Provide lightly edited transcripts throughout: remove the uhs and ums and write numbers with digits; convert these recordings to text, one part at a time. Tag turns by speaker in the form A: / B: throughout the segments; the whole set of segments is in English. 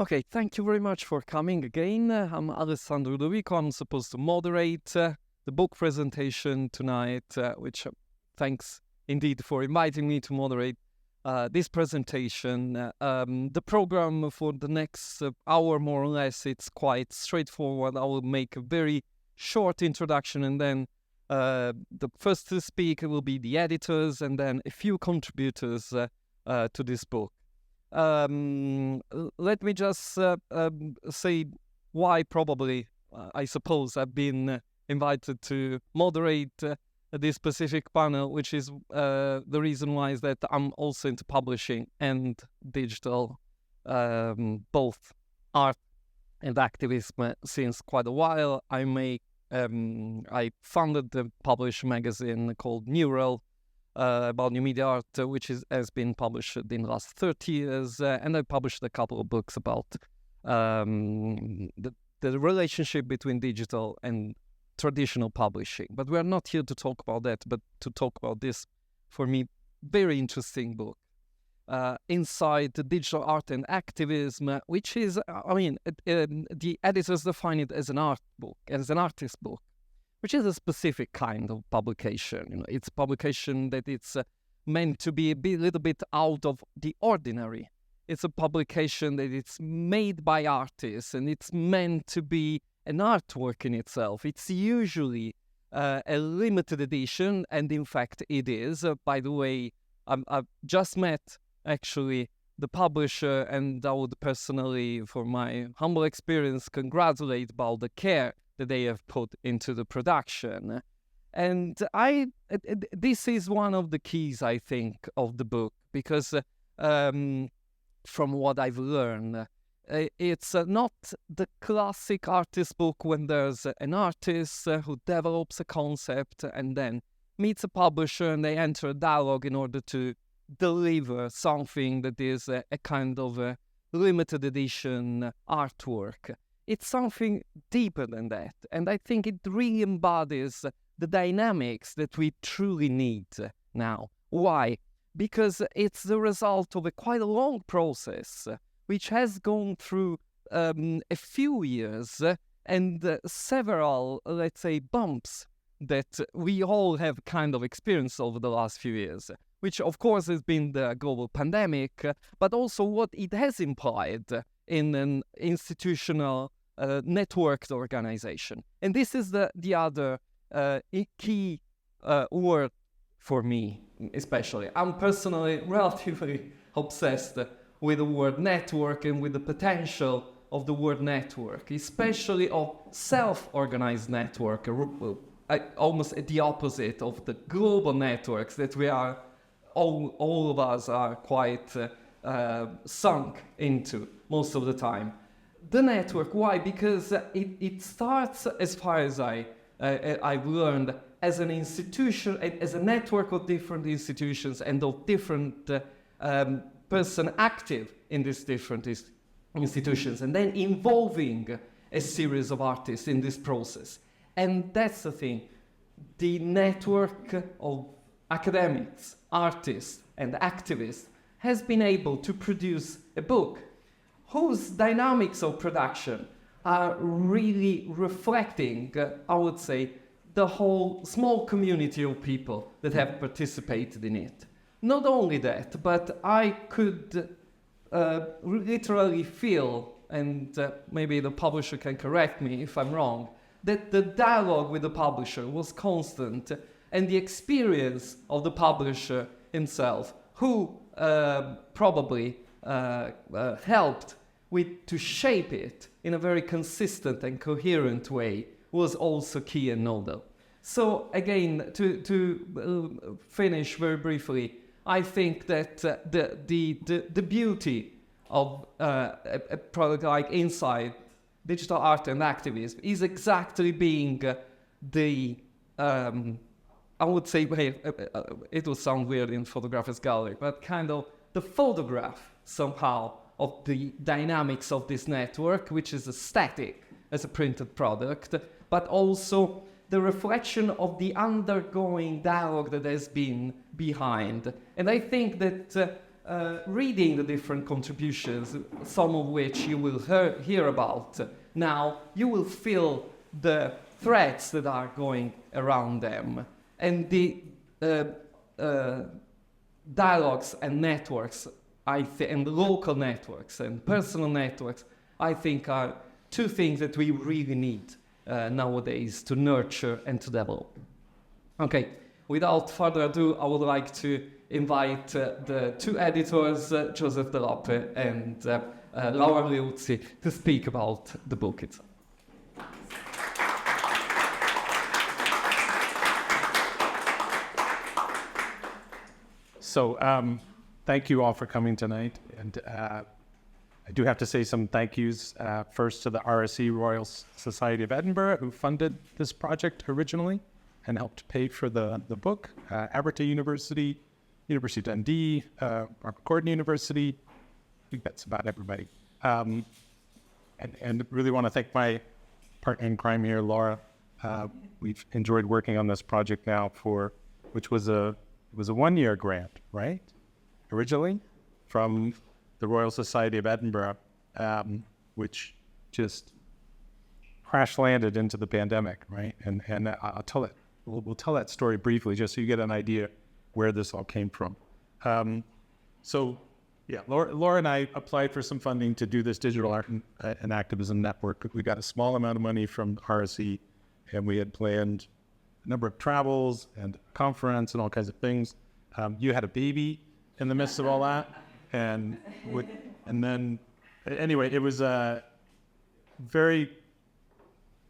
A: Okay, thank you very much for coming again. I'm Alessandro Ludovico. I'm supposed to moderate the book presentation tonight, which thanks indeed for inviting me to moderate this presentation. The program for the next hour, more or less, it's quite straightforward. I will make a very short introduction, and then the first to speak will be the editors, and then a few contributors to this book. Let me just say why probably, I suppose, I've been invited to moderate this specific panel, which is the reason why is that I'm also into publishing and digital, both art and activism since quite a while. I founded the published magazine called Neural, about new media art, which has been published in the last 30 years, and I published a couple of books about the relationship between digital and traditional publishing. But we're not here to talk about that, but to talk about this, for me, very interesting book, INCITE, Digital Art and Activism, which is, the editors define it as an art book, as an artist book, which is a specific kind of publication. It's publication that it's meant to be a little bit out of the ordinary. It's a publication that it's made by artists, and it's meant to be an artwork in itself. It's usually a limited edition, and in fact it is. By the way, I've just met, actually, the publisher, and I would personally, for my humble experience, congratulate about the care that they have put into the production. And this is one of the keys, I think, of the book, because from what I've learned, it's not the classic artist book when there's an artist who develops a concept and then meets a publisher and they enter a dialogue in order to deliver something that is a kind of a limited edition artwork. It's something deeper than that, and I think it really embodies the dynamics that we truly need now. Why? Because it's the result of quite a long process, which has gone through a few years and several, let's say, bumps that we all have kind of experienced over the last few years, which of course has been the global pandemic, but also what it has implied in an institutional networked organization. And this is the other key word for me, especially. I'm personally relatively obsessed with the word network and with the potential of the word network, especially of self-organized network, almost the opposite of the global networks that we are, all of us are quite sunk into most of the time. The network, why? Because it starts, as far as I've learned, as an institution, as a network of different institutions and of different person active in these different institutions, and then involving a series of artists in this process. And that's the thing. The network of academics, artists, and activists has been able to produce a book whose dynamics of production are really reflecting, I would say, the whole small community of people that have participated in it. Not only that, but I could literally feel, and maybe the publisher can correct me if I'm wrong, that the dialogue with the publisher was constant, and the experience of the publisher himself, who probably helped to shape it in a very consistent and coherent way, was also key and nodal. So again, to finish very briefly, I think that the beauty of a product like INCITE, Digital Art and Activism, is exactly being I would say, it will sound weird in Photographer's Gallery, but kind of the photograph somehow of the dynamics of this network, which is static as a printed product, but also the reflection of the undergoing dialogue that has been behind. And I think that reading the different contributions, some of which you will hear about now, you will feel the threads that are going around them. And the dialogues and networks, and local networks and personal networks, I think are two things that we really need nowadays to nurture and to develop. Okay, without further ado, I would like to invite the two editors, Joseph DeLappe and Laura Leuzzi, to speak about the book itself.
B: So thank you all for coming tonight. And I do have to say some thank yous first to the RSE Royal Society of Edinburgh, who funded this project originally and helped pay for the book, Abertay University, University of Dundee, Robert Gordon University. I think that's about everybody. And really want to thank my partner in crime here, Laura. We've enjoyed working on this project now which was a 1-year grant, right? Originally from the Royal Society of Edinburgh, which just crash landed into the pandemic, right? And I'll tell it. We'll tell that story briefly, just so you get an idea where this all came from. So, yeah, Laura and I applied for some funding to do this digital art and activism network. We got a small amount of money from RSE, and we had planned a number of travels and conference and all kinds of things. You had a baby in the midst of all that, and then anyway, it was a very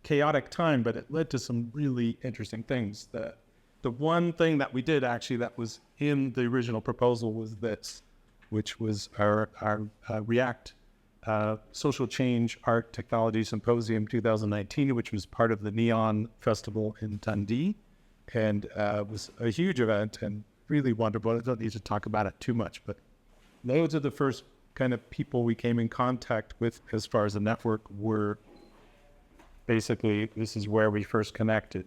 B: chaotic time, but it led to some really interesting things. The one thing that we did actually that was in the original proposal was this, which was our React Social Change Art Technology Symposium 2019, which was part of the Neon Festival in Dundee, and was a huge event and really wonderful. I don't need to talk about it too much, but those are the first kind of people we came in contact with as far as the network were. Basically, this is where we first connected.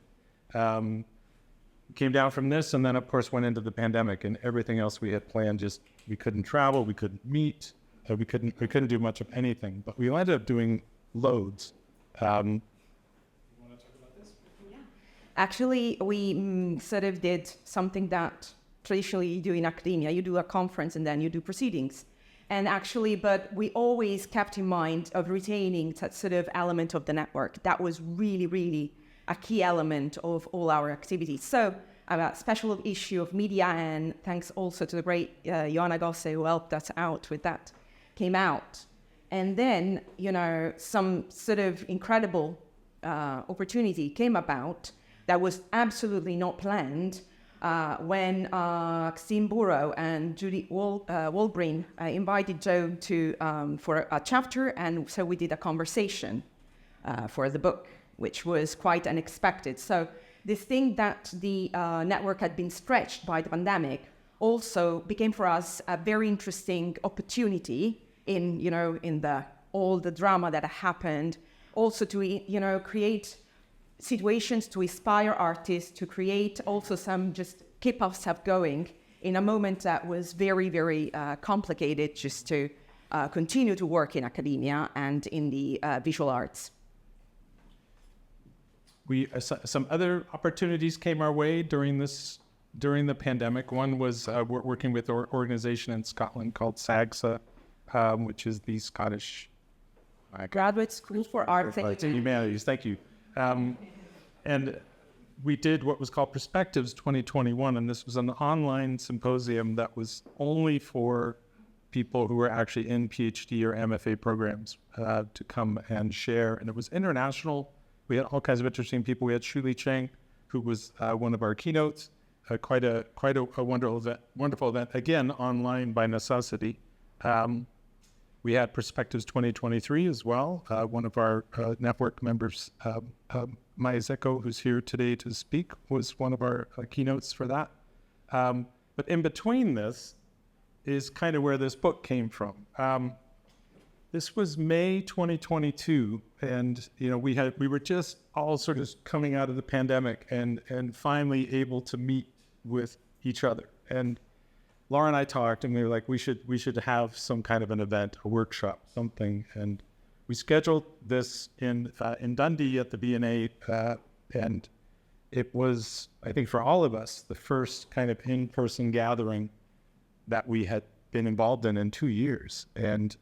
B: Came down from this, and then of course went into the pandemic, and everything else we had planned, just we couldn't travel, we couldn't meet, we couldn't do much of anything. But we ended up doing loads. You want to talk about this?
C: Yeah. Actually, we sort of did something that traditionally you do in academia. You do a conference and then you do proceedings. And actually, but we always kept in mind of retaining that sort of element of the network. That was really, really a key element of all our activities. So a special issue of media, and thanks also to the great Joanna Gosse who helped us out with that, came out. And then, some sort of incredible opportunity came about that was absolutely not planned when Christine Burrow and Judy Walbreen invited Joe for a chapter, and so we did a conversation for the book, which was quite unexpected. So this thing that the network had been stretched by the pandemic also became for us a very interesting opportunity in all the drama that happened, also to create situations to inspire artists, to create also some just keep ourselves going in a moment that was very, very complicated, just to continue to work in academia and in the visual arts.
B: Some other opportunities came our way during the pandemic. One was working with an organization in Scotland called SAGSA, which is the Scottish
C: Graduate School for Arts and
B: Humanities. Thank you. And we did what was called Perspectives 2021, and this was an online symposium that was only for people who were actually in PhD or MFA programs to come and share. And it was international. We had all kinds of interesting people. We had Shuli Cheng, who was one of our keynotes. Quite a wonderful event. Again, online by necessity. We had Perspectives 2023 as well. One of our network members, Maja Zec, who's here today to speak, was one of our keynotes for that. But in between this is kind of where this book came from. This was May 2022, and we were just all sort of coming out of the pandemic and finally able to meet with each other. And Laura and I talked, and we were like, we should have some kind of an event, a workshop, something. And we scheduled this in Dundee at the V&A, and it was, I think, for all of us, the first kind of in-person gathering that we had been involved in 2 years. And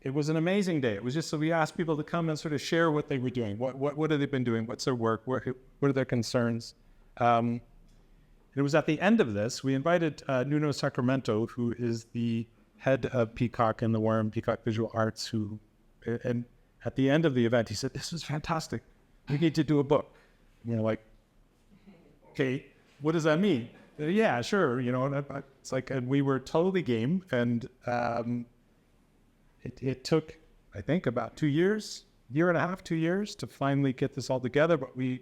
B: it was an amazing day. It was just so we asked people to come and sort of share what they were doing. What have they been doing? What's their work? What are their concerns? It was at the end of this, we invited Nuno Sacramento, who is the head of Peacock and the Warren Peacock Visual Arts, and at the end of the event, he said, "This was fantastic. We need to do a book." And we're like, "Okay, what does that mean?" "Yeah, sure." It's like, and we were totally game. And it took, I think, about 2 years, year and a half, 2 years to finally get this all together. But we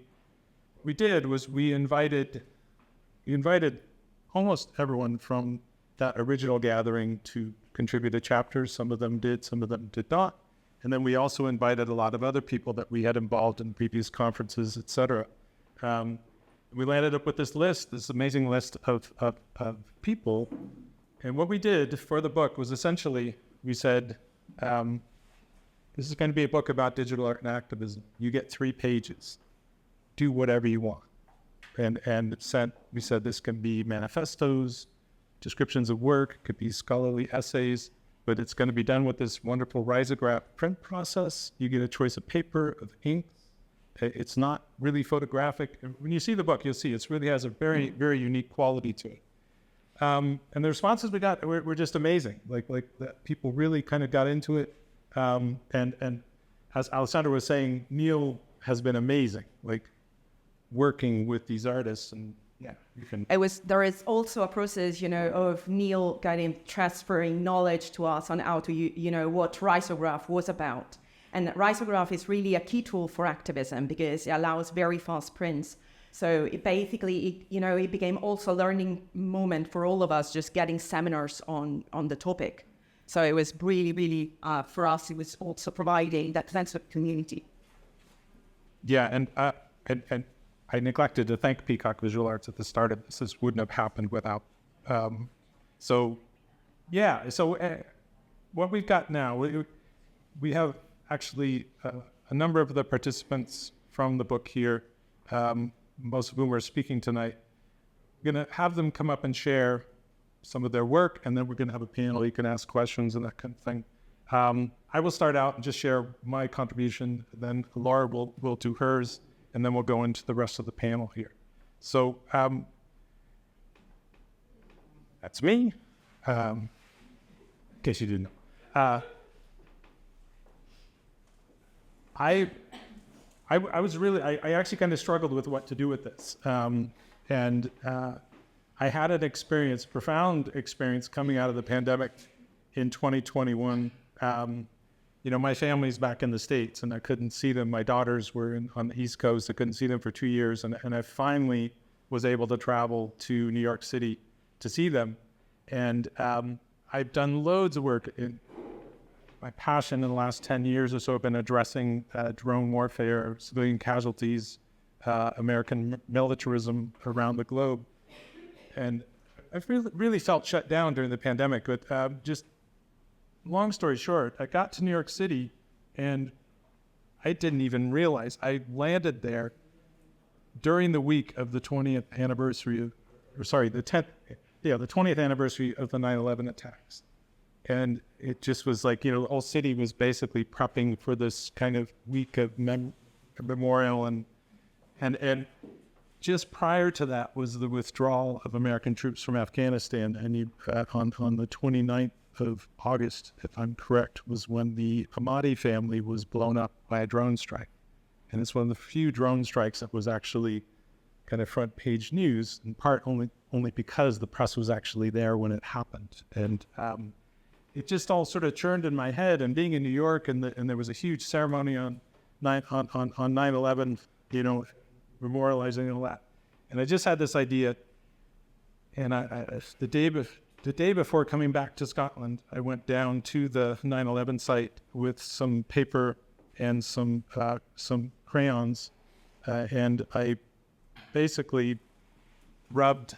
B: did was we invited almost everyone from that original gathering to contribute to chapters. Some of them did, some of them did not. And then we also invited a lot of other people that we had involved in previous conferences, et cetera. We landed up with this amazing list of people. And what we did for the book was essentially, we said, this is going to be a book about digital art and activism. You get 3 pages. Do whatever you want. And we said this can be manifestos, descriptions of work, it could be scholarly essays, but it's going to be done with this wonderful risograph print process. You get a choice of paper, of ink. It's not really photographic. When you see the book, you'll see it really has a very, very unique quality to it. And the responses we got were just amazing. Like that people really kind of got into it. And as Alessandro was saying, Neil has been amazing. Like, working with these artists, and
C: there is also a process, of Neil kind of transferring knowledge to us on how to, what risograph was about. And risograph is really a key tool for activism because it allows very fast prints. So it basically, it became also a learning moment for all of us, just getting seminars on the topic. So it was really, really, for us, it was also providing that sense of community.
B: Yeah, and I neglected to thank Peacock Visual Arts at the start of this. This wouldn't have happened without. So what we've got now, we have actually a number of the participants from the book here, most of whom are speaking tonight. We're going to have them come up and share some of their work, and then we're going to have a panel. You can ask questions and that kind of thing. I will start out and just share my contribution, then Laura will do hers, and then we'll go into the rest of the panel here. So that's me, in case you didn't know. I actually kind of struggled with what to do with this. And I had an experience, profound experience coming out of the pandemic in 2021. My family's back in the States, and I couldn't see them. My daughters were on the East Coast. I couldn't see them for 2 years, and I finally was able to travel to New York City to see them. And I've done loads of work. My passion in the last 10 years or so have been addressing drone warfare, civilian casualties, American militarism around the globe. And I've really felt shut down during the pandemic, but just long story short, I got to New York City and I didn't even realize I landed there during the week of the 20th anniversary the 20th anniversary of the 9/11 attacks. And it just was like, the whole city was basically prepping for this kind of week of memorial. And just prior to that was the withdrawal of American troops from Afghanistan. And on the 29th of August, if I'm correct, was when the Ahmadi family was blown up by a drone strike. And it's one of the few drone strikes that was actually kind of front page news, in part only because the press was actually there when it happened. And it just all sort of churned in my head. And being in New York, and there was a huge ceremony on 9/11, memorializing all that. And I just had this idea. And the day before coming back to Scotland, I went down to the 9/11 site with some paper and some crayons, and I basically rubbed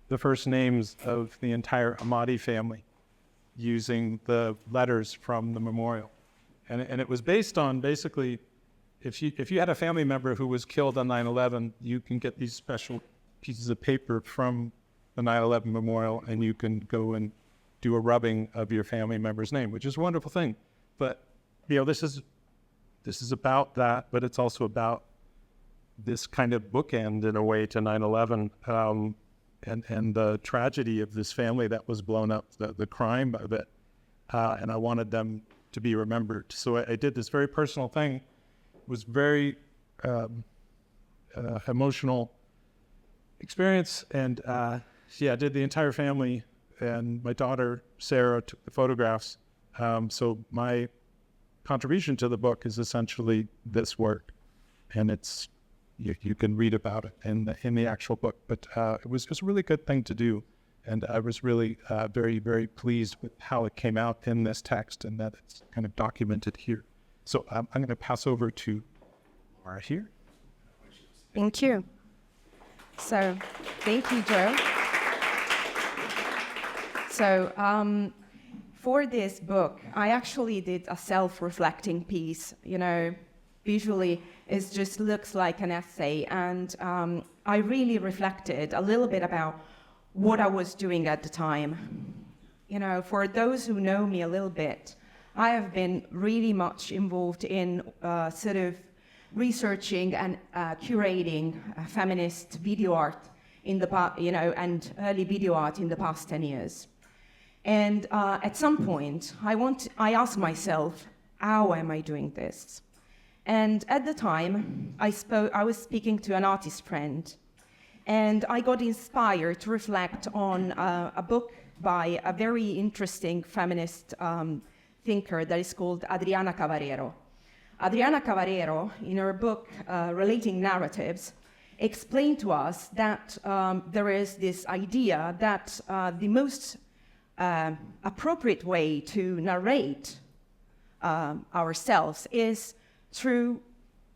B: the first names of the entire Amati family using the letters from the memorial. And it was based on basically, if you had a family member who was killed on 9/11, you can get these special pieces of paper from the 9/11 memorial, and you can go and do a rubbing of your family member's name, which is a wonderful thing. But this is about that, but it's also about this kind of bookend in a way to 9/11 and the tragedy of this family that was blown up, the crime of it, and I wanted them to be remembered. So I did this very personal thing. It was very emotional experience, and I did the entire family, and my daughter Sarah took the photographs. So my contribution to the book is essentially this work, and it's you can read about it in the actual book. But it was just a really good thing to do, and I was really very, very pleased with how it came out in this text and that it's kind of documented here. So I'm going to pass over to Mara here.
C: Thank you. So, thank you, Joe. So, for this book, I actually did a self-reflecting piece. Visually, it just looks like an essay, and I really reflected a little bit about what I was doing at the time. For those who know me a little bit, I have been really much involved in sort of researching and curating feminist video art in the past, and early video art in the past 10 years. And at some point, I asked myself, how am I doing this? And at the time, I was speaking to an artist friend, and I got inspired to reflect on a book by a very interesting feminist thinker that is called Adriana Cavarero. Adriana Cavarero, in her book, Relating Narratives, explained to us that there is this idea that the most appropriate way to narrate ourselves is through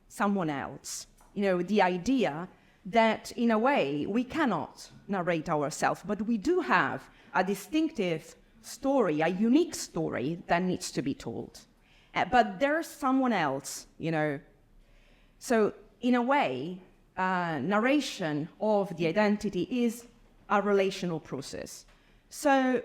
C: someone else. The idea that, in a way, we cannot narrate ourselves, but we do have a distinctive story, a unique story that needs to be told. But there's someone else, So, in a way, narration of the identity is a relational process. So,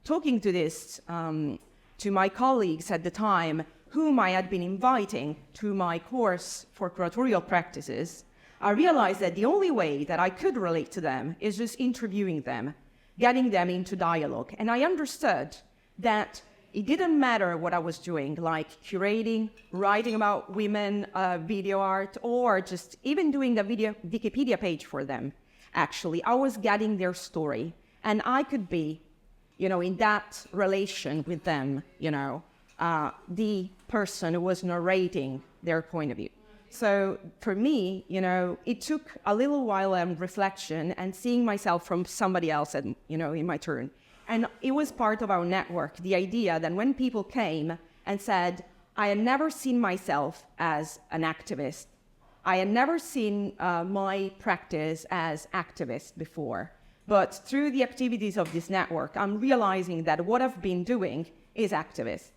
C: talking to this to my colleagues at the time, whom I had been inviting to my course for curatorial practices, I realized that the only way that I could relate to them is just interviewing them, getting them into dialogue. And I understood that it didn't matter what I was doing, like curating, writing about women, video art, or just even doing a video Wikipedia page for them. Actually, I was getting their story, and I could be, in that relation with them, the person who was narrating their point of view. So for me, it took a little while of reflection and seeing myself from somebody else, in my turn. And it was part of our network, the idea that when people came and said, I had never seen myself as an activist. I had never seen my practice as activist before. But through the activities of this network, I'm realizing that what I've been doing is activist.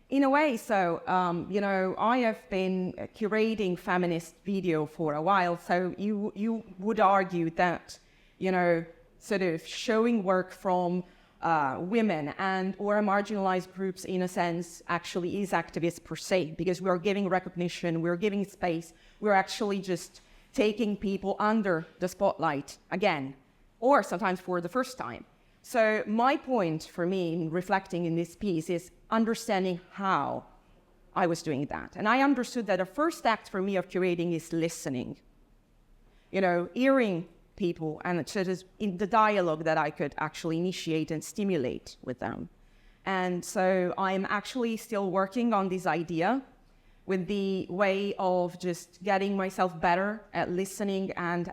C: In a way, so, I have been curating feminist video for a while, so you would argue that, sort of showing work from women and or marginalized groups, in a sense, actually is activist per se, because we're giving recognition, we're giving space, we're actually just taking people under the spotlight again, or sometimes for the first time. So my point for me in reflecting in this piece is understanding how I was doing that. And I understood that the first act for me of curating is listening, hearing people, and so it is in the dialogue that I could actually initiate and stimulate with them. And so I'm actually still working on this idea with the way of just getting myself better at listening and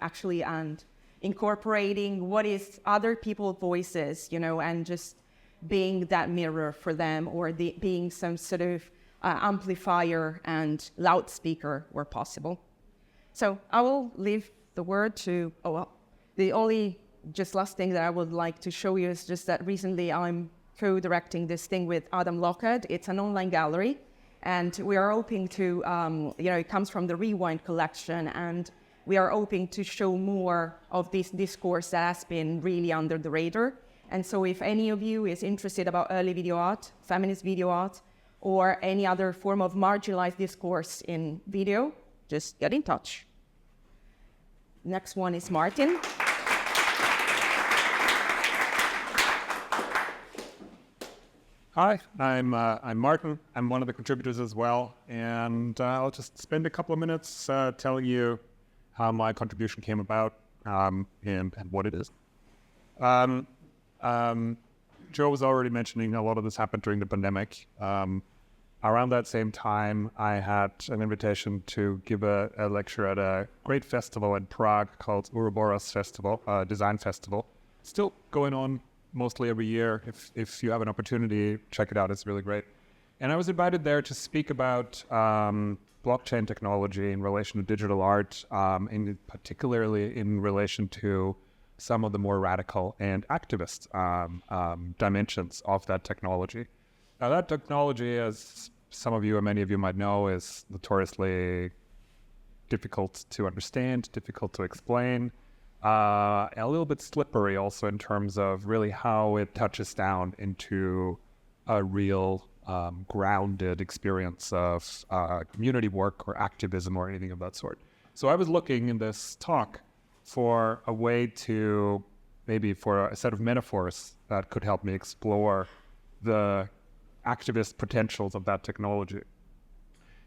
C: incorporating what is other people's voices, and just being that mirror for them, or being some sort of amplifier and loudspeaker where possible. So I will leave the word to, the only just last thing that I would like to show you is just that recently I'm co-directing this thing with Adam Lockett. It's an online gallery, and we are hoping to, it comes from the Rewind collection, and we are hoping to show more of this discourse that has been really under the radar. And so if any of you is interested about early video art, feminist video art, or any other form of marginalized discourse in video, just get in touch. Next one is Martin.
D: Hi, I'm Martin. I'm one of the contributors as well, and I'll just spend a couple of minutes telling you how my contribution came about and what it is. Joe was already mentioning a lot of this happened during the pandemic. Around that same time, I had an invitation to give a lecture at a great festival in Prague called Ouroboros Festival, Design Festival. Still going on mostly every year. If you have an opportunity, check it out. It's really great. And I was invited there to speak about blockchain technology in relation to digital art, particularly in relation to some of the more radical and activist dimensions of that technology. Now, that technology, as some of you or many of you might know, is notoriously difficult to understand, difficult to explain, a little bit slippery also in terms of really how it touches down into a real grounded experience of community work or activism or anything of that sort. So I was looking in this talk for a way to, maybe for a set of metaphors that could help me explore the activist potentials of that technology.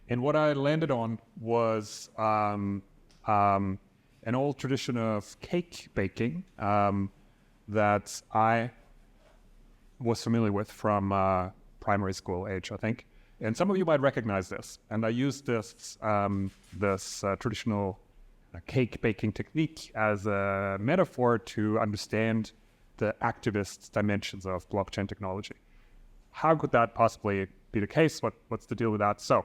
D: And what I landed on was an old tradition of cake baking that I was familiar with from primary school age, I think. And some of you might recognize this. And I used this traditional cake baking technique as a metaphor to understand the activist dimensions of blockchain technology. How could that possibly be the case? What's the deal with that? So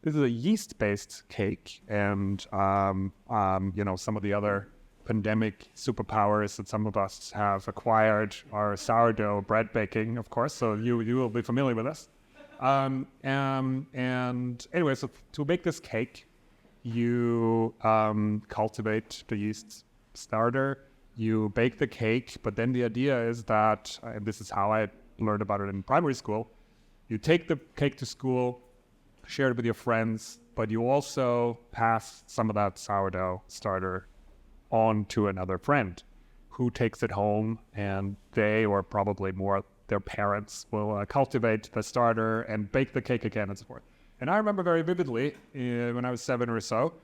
D: this is a yeast-based cake, and some of the other pandemic superpowers that some of us have acquired are sourdough bread baking, of course. So you will be familiar with this. And anyway, so to make this cake, you cultivate the yeast starter, you bake the cake, but then the idea is that, and this is how I learned about it in primary school, you take the cake to school, share it with your friends, but you also pass some of that sourdough starter on to another friend who takes it home, and they, or probably more their parents, will cultivate the starter and bake the cake again and so forth. And I remember very vividly when I was 7 or so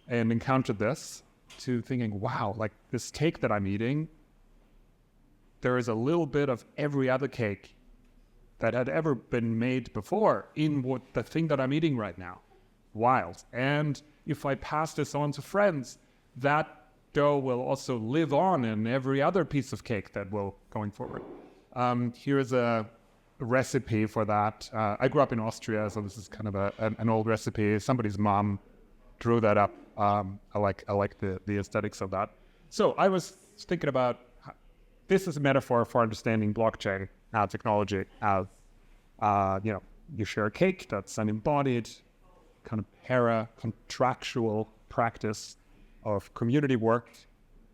D: and encountered this, to thinking, wow, like this cake that I'm eating, there is a little bit of every other cake that had ever been made before in what the thing that I'm eating right now. Wild. And if I pass this on to friends, that dough will also live on in every other piece of cake that will going forward. Here's a recipe for that. I grew up in Austria, so this is kind of an old recipe. Somebody's mom drew that up. I like the aesthetics of that. So I was thinking about, this is a metaphor for understanding blockchain technology as, you share a cake that's an embodied kind of para-contractual practice of community work,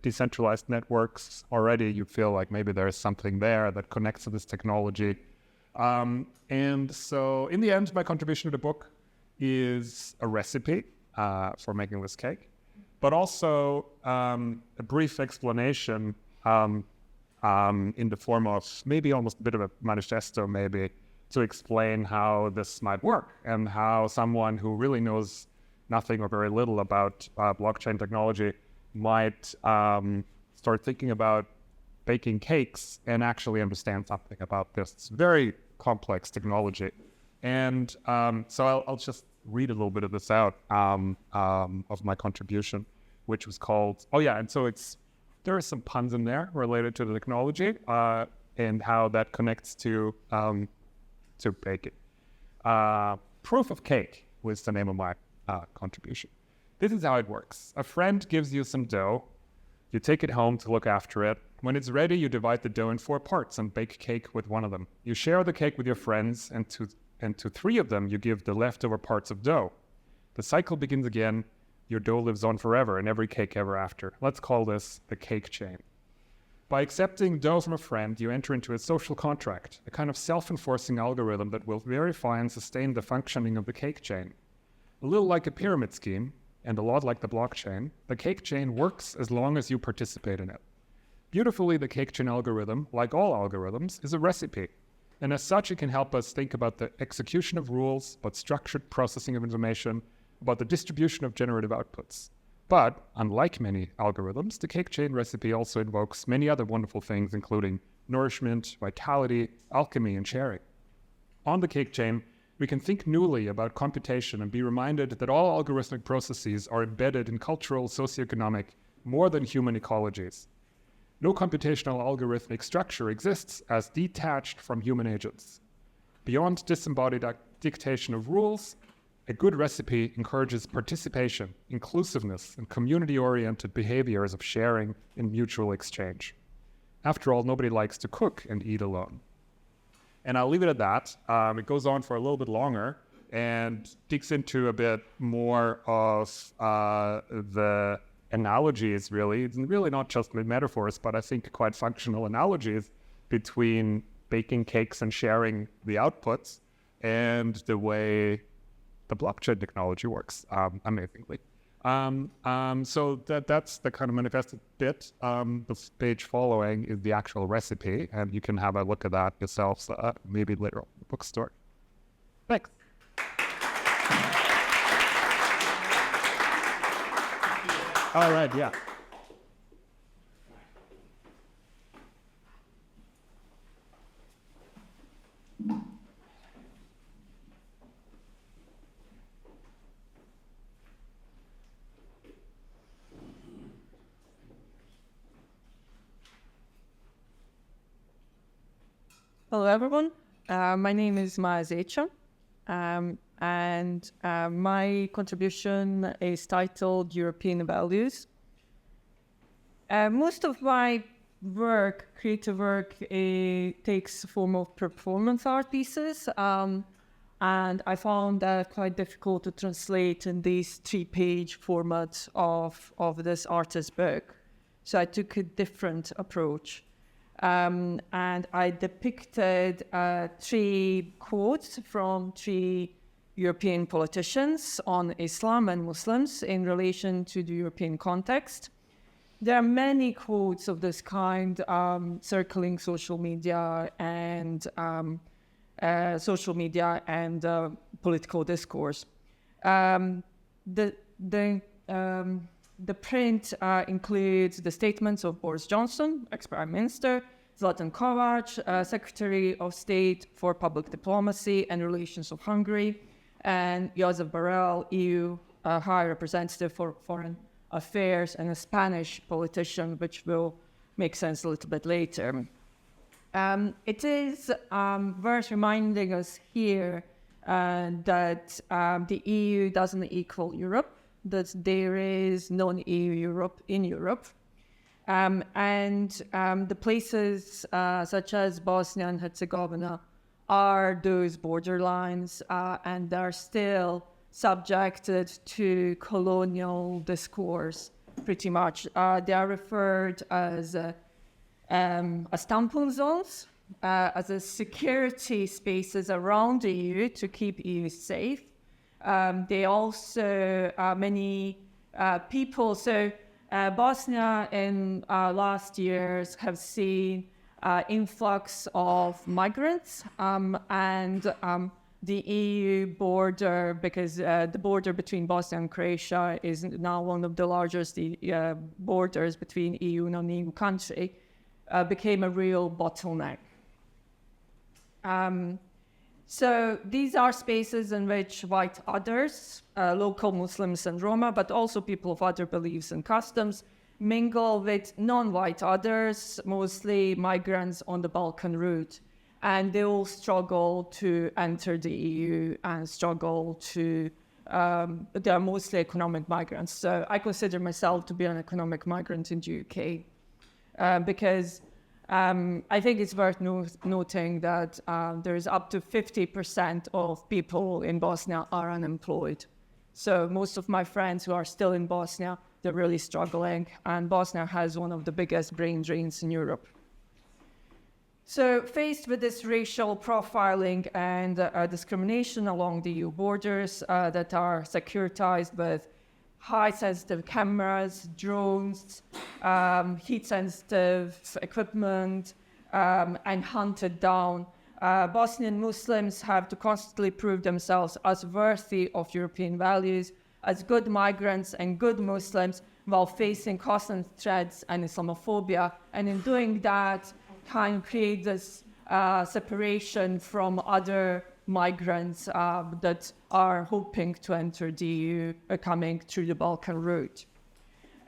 D: decentralized networks. Already you feel like maybe there's something there that connects to this technology. And so in the end, my contribution to the book is a recipe for making this cake, but also a brief explanation in the form of maybe almost a bit of a manifesto, maybe, to explain how this might work and how someone who really knows nothing or very little about blockchain technology might start thinking about baking cakes and actually understand something about this very complex technology. And so I'll just read a little bit of this out of my contribution, which was called, and so there are some puns in there related to the technology and how that connects to baking. Proof of cake was the name of my contribution. This is how it works. A friend gives you some dough. You take it home to look after it. When it's ready, you divide the dough in 4 parts and bake cake with one of them. You share the cake with your friends, and to 3 of them, you give the leftover parts of dough. The cycle begins again. Your dough lives on forever in every cake ever after. Let's call this the cake chain. By accepting dough from a friend, you enter into a social contract, a kind of self-enforcing algorithm that will verify and sustain the functioning of the cake chain. A little like a pyramid scheme, and a lot like the blockchain, the cake chain works as long as you participate in it. Beautifully, the cake chain algorithm, like all algorithms, is a recipe. And as such, it can help us think about the execution of rules, about structured processing of information, about the distribution of generative outputs. But, unlike many algorithms, the cake chain recipe also invokes many other wonderful things, including nourishment, vitality, alchemy, and sharing. On the cake chain, we can think newly about computation and be reminded that all algorithmic processes are embedded in cultural, socioeconomic, more than human ecologies. No computational algorithmic structure exists as detached from human agents. Beyond disembodied dictation of rules, a good recipe encourages participation, inclusiveness, and community-oriented behaviors of sharing and mutual exchange. After all, nobody likes to cook and eat alone. And I'll leave it at that. It goes on for a little bit longer and digs into a bit more of the analogies, really. It's really not just metaphors, but I think quite functional analogies between baking cakes and sharing the outputs and the way the blockchain technology works, amazingly. So that's the kind of manifested bit. The page following is the actual recipe, and you can have a look at that yourselves, maybe later on in the bookstore. Thanks. All right, yeah.
E: Hello, everyone. My name is Maja Zec, and my contribution is titled European Values. Most of my work, creative work, takes the form of performance art pieces, and I found that quite difficult to translate in these 3-page format of this artist's book. So I took a different approach. And I depicted 3 quotes from 3 European politicians on Islam and Muslims in relation to the European context. There are many quotes of this kind circling social media and political discourse. The print includes the statements of Boris Johnson, ex-Prime Minister, Zlatan Kovac, Secretary of State for Public Diplomacy and Relations of Hungary, and Josep Borrell, EU High Representative for Foreign Affairs, and a Spanish politician, which will make sense a little bit later. It is worth reminding us here that the EU doesn't equal Europe, that there is non-EU Europe in Europe. And the places such as Bosnia and Herzegovina are those borderlines and are still subjected to colonial discourse, pretty much. They are referred as tampon zones, as a security spaces around the EU to keep EU safe. They also, many people, so Bosnia in last years have seen influx of migrants and the EU border, because the border between Bosnia and Croatia is now one of the largest borders between EU and non-EU country, became a real bottleneck. So these are spaces in which white others, local Muslims and Roma, but also people of other beliefs and customs, mingle with non-white others, mostly migrants on the Balkan route. And they all struggle to enter the EU and struggle to they are mostly economic migrants. So I consider myself to be an economic migrant in the UK because I think it's worth noting that there's up to 50% of people in Bosnia are unemployed. So most of my friends who are still in Bosnia, they're really struggling, and Bosnia has one of the biggest brain drains in Europe. So faced with this racial profiling and discrimination along the EU borders that are securitized with high-sensitive cameras, drones, heat-sensitive equipment, and hunted down, Bosnian Muslims have to constantly prove themselves as worthy of European values, as good migrants and good Muslims, while facing constant threats and Islamophobia. And in doing that, kind of create this separation from other migrants that are hoping to enter the EU, coming through the Balkan route.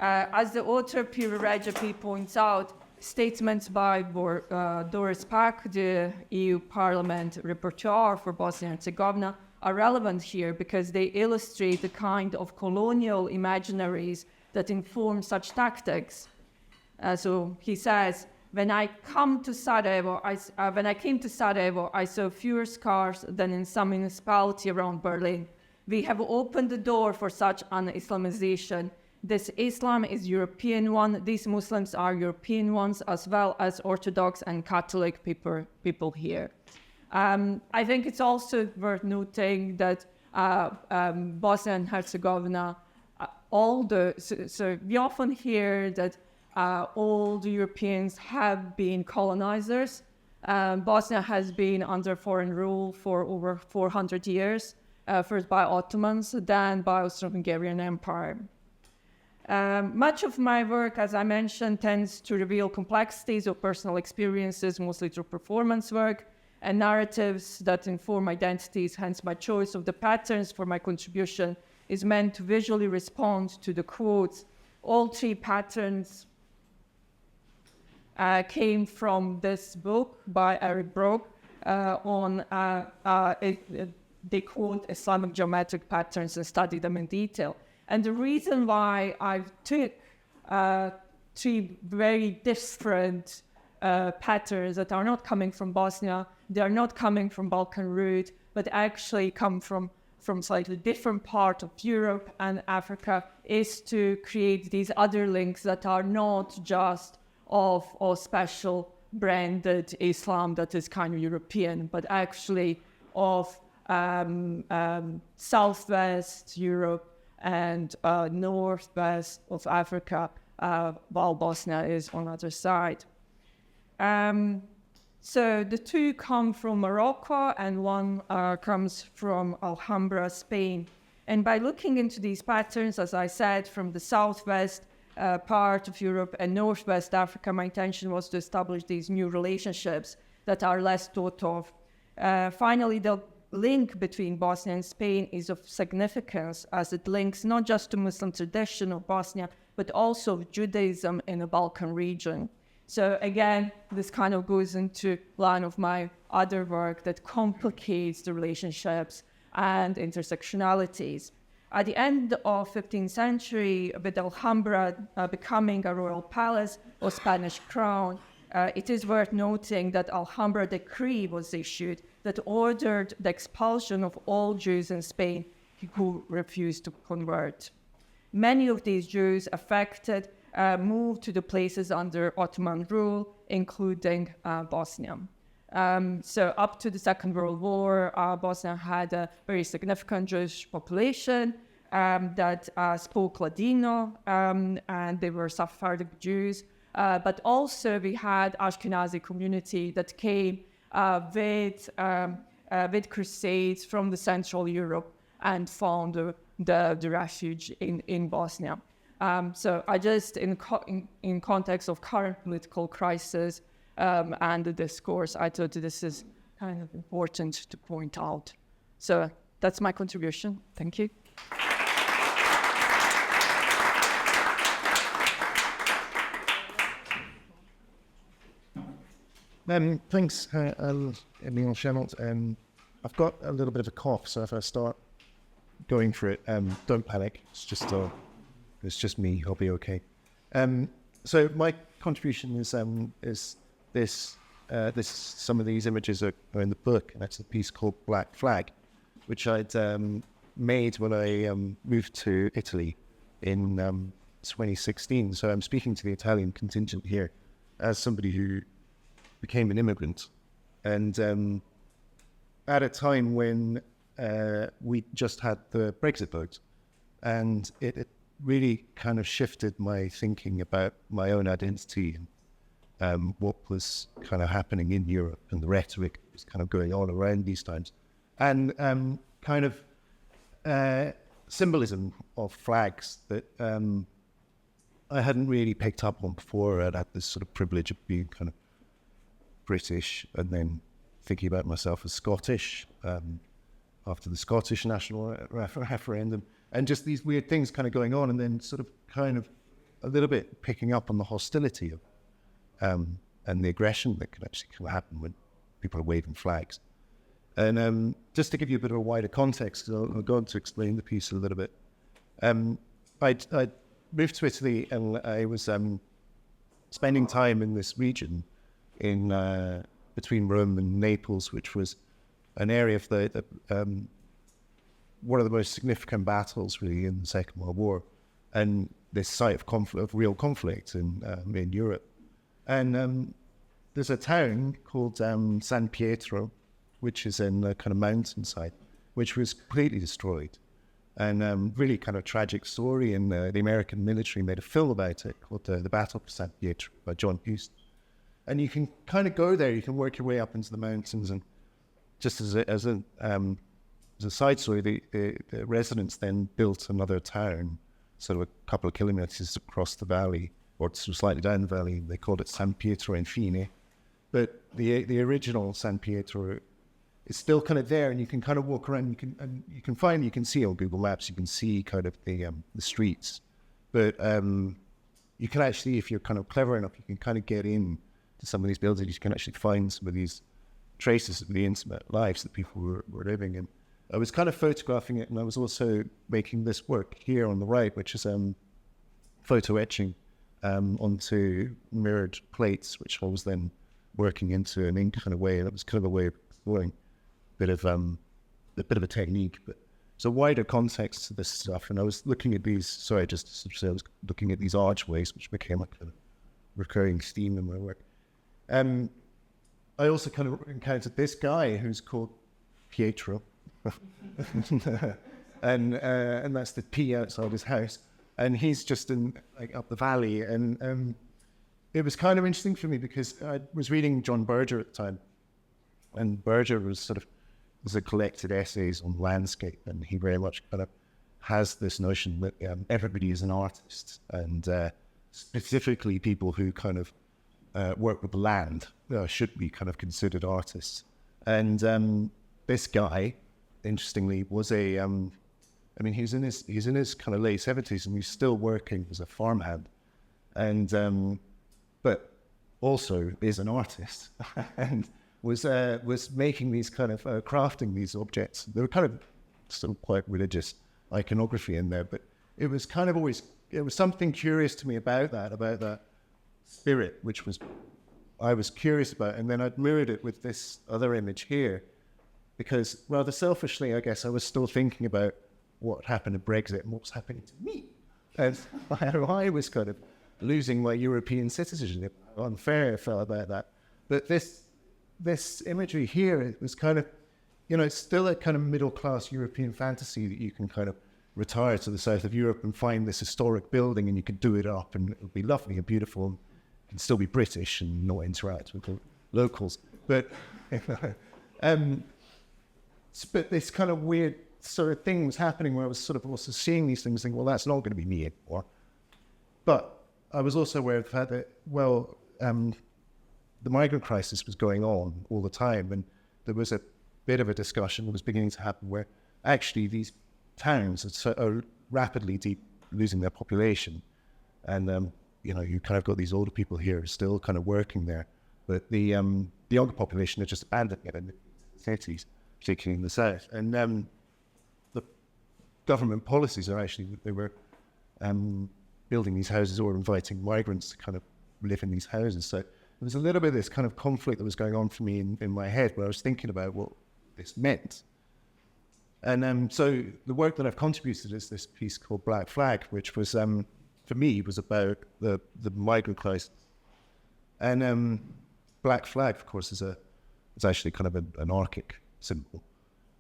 E: As the author Piri Regepi points out, statements by Doris Pack, the EU Parliament rapporteur for Bosnia and Herzegovina, are relevant here because they illustrate the kind of colonial imaginaries that inform such tactics. So he says, when I came to Sarajevo, I saw fewer scars than in some municipality around Berlin. We have opened the door for such an Islamization. This Islam is European one. These Muslims are European ones, as well as Orthodox and Catholic people here. I think it's also worth noting that Bosnia and Herzegovina, so we often hear that all the Europeans have been colonizers. Bosnia has been under foreign rule for over 400 years, first by Ottomans, then by Austro-Hungarian Empire. Much of my work, as I mentioned, tends to reveal complexities of personal experiences, mostly through performance work, and narratives that inform identities. Hence, my choice of the patterns for my contribution is meant to visually respond to the quotes. All three patterns came from this book by Eric Brock they quote Islamic geometric patterns and study them in detail. And the reason why I took three very different patterns that are not coming from Bosnia, they are not coming from Balkan route, but actually come from slightly different part of Europe and Africa, is to create these other links that are not just of special branded Islam that is kind of European, but actually of Southwest Europe and northwest of Africa, while Bosnia is on the other side. So the two come from Morocco and one comes from Alhambra, Spain. And by looking into these patterns, as I said, from the southwest part of Europe and northwest Africa, my intention was to establish these new relationships that are less thought of. Finally, the link between Bosnia and Spain is of significance as it links not just to Muslim tradition of Bosnia, but also Judaism in the Balkan region. So again, this kind of goes into line of my other work that complicates the relationships and intersectionalities. At the end of 15th century, with Alhambra becoming a royal palace or Spanish crown, it is worth noting that Alhambra decree was issued that ordered the expulsion of all Jews in Spain who refused to convert. Many of these Jews affected moved to the places under Ottoman rule, including Bosnia. So up to the Second World War, Bosnia had a very significant Jewish population that spoke Ladino, and they were Sephardic Jews. But also we had Ashkenazi community that came with crusades from the Central Europe and found the refuge in Bosnia. So I just, in context of current political crisis and the discourse, I thought this is kind of important to point out. So that's my contribution. Thank you.
F: Thanks, Emile Shemilt. I've got a little bit of a cough, so if I start going for it. Don't panic. It's just me. I'll be okay. So my contribution is this. Some of these images are in the book, and that's a piece called Black Flag, which I'd made when I moved to Italy in 2016. So I'm speaking to the Italian contingent here as somebody who became an immigrant, and at a time when we just had the Brexit vote, and it really kind of shifted my thinking about my own identity and what was kind of happening in Europe and the rhetoric that was kind of going on around these times, and kind of symbolism of flags that I hadn't really picked up on before. I'd had this sort of privilege of being kind of British and then thinking about myself as Scottish after the Scottish national referendum, and just these weird things kind of going on, and then sort of kind of a little bit picking up on the hostility of and the aggression that can actually kind of happen when people are waving flags. And just to give you a bit of a wider context, 'cause I'll go on to explain the piece a little bit. I moved to Italy, and I was spending time in this region in between Rome and Naples, which was an area of the one of the most significant battles really in the Second World War, and this site of conflict, of real conflict in Europe. And there's a town called San Pietro, which is in a kind of mountainside, which was completely destroyed. And really kind of tragic story, and the American military made a film about it called The Battle of San Pietro by John Huston. And you can kind of go there, you can work your way up into the mountains, and just as a side story, the residents then built another town, sort of a couple of kilometers across the valley, or slightly down the valley. They called it San Pietro Infine. But the original San Pietro is still kind of there, and you can kind of walk around. You can see on Google Maps, you can see kind of the streets. But you can actually, if you're kind of clever enough, you can kind of get in to some of these buildings. You can actually find some of these traces of the intimate lives that people were living in. I was kind of photographing it, and I was also making this work here on the right, which is photo etching onto mirrored plates, which I was then working into an ink kind of way, and it was kind of a way of exploring a bit of a technique, but it's a wider context to this stuff. And I was looking at these. Sorry, just to say, I was looking at these archways, which became a kind of recurring theme in my work. I also kind of encountered this guy who's called Pietro, and that's the P outside his house, and he's just in up the valley, and it was kind of interesting for me because I was reading John Berger at the time, and Berger was a collected essays on landscape, and he very much kind of has this notion that everybody is an artist, and specifically people who kind of work with land should be kind of considered artists. And this guy, interestingly, was he's in his kind of late 70s, and he's still working as a farmhand, and but also is an artist, and was making these kind of crafting these objects. They were kind of sort of quite religious iconography in there, but it was kind of always, it was something curious to me about that spirit, which I was curious about, and then I'd mirrored it with this other image here, because rather selfishly, I guess, I was still thinking about what happened to Brexit and what was happening to me, and how I was kind of losing my European citizenship. How unfair I felt about that. But this imagery here, it was kind of, it's still a kind of middle-class European fantasy that you can kind of retire to the south of Europe and find this historic building, and you can do it up, and it'll be lovely and beautiful, and you can still be British and not interact with the locals. But but this kind of weird sort of thing was happening where I was sort of also seeing these things, thinking, well, that's not going to be me anymore. But I was also aware of the fact that, the migrant crisis was going on all the time, and there was a bit of a discussion that was beginning to happen where actually these towns are rapidly losing their population, and you kind of got these older people here still kind of working there, but the younger population are just abandoning it in the cities, particularly in the south. And the government policies are actually that they were building these houses or inviting migrants to kind of live in these houses. So there was a little bit of this kind of conflict that was going on for me in my head where I was thinking about what this meant. And so the work that I've contributed is this piece called Black Flag, which was, for me, was about the migrant crisis. And Black Flag, of course, it's actually kind of an anarchic symbol.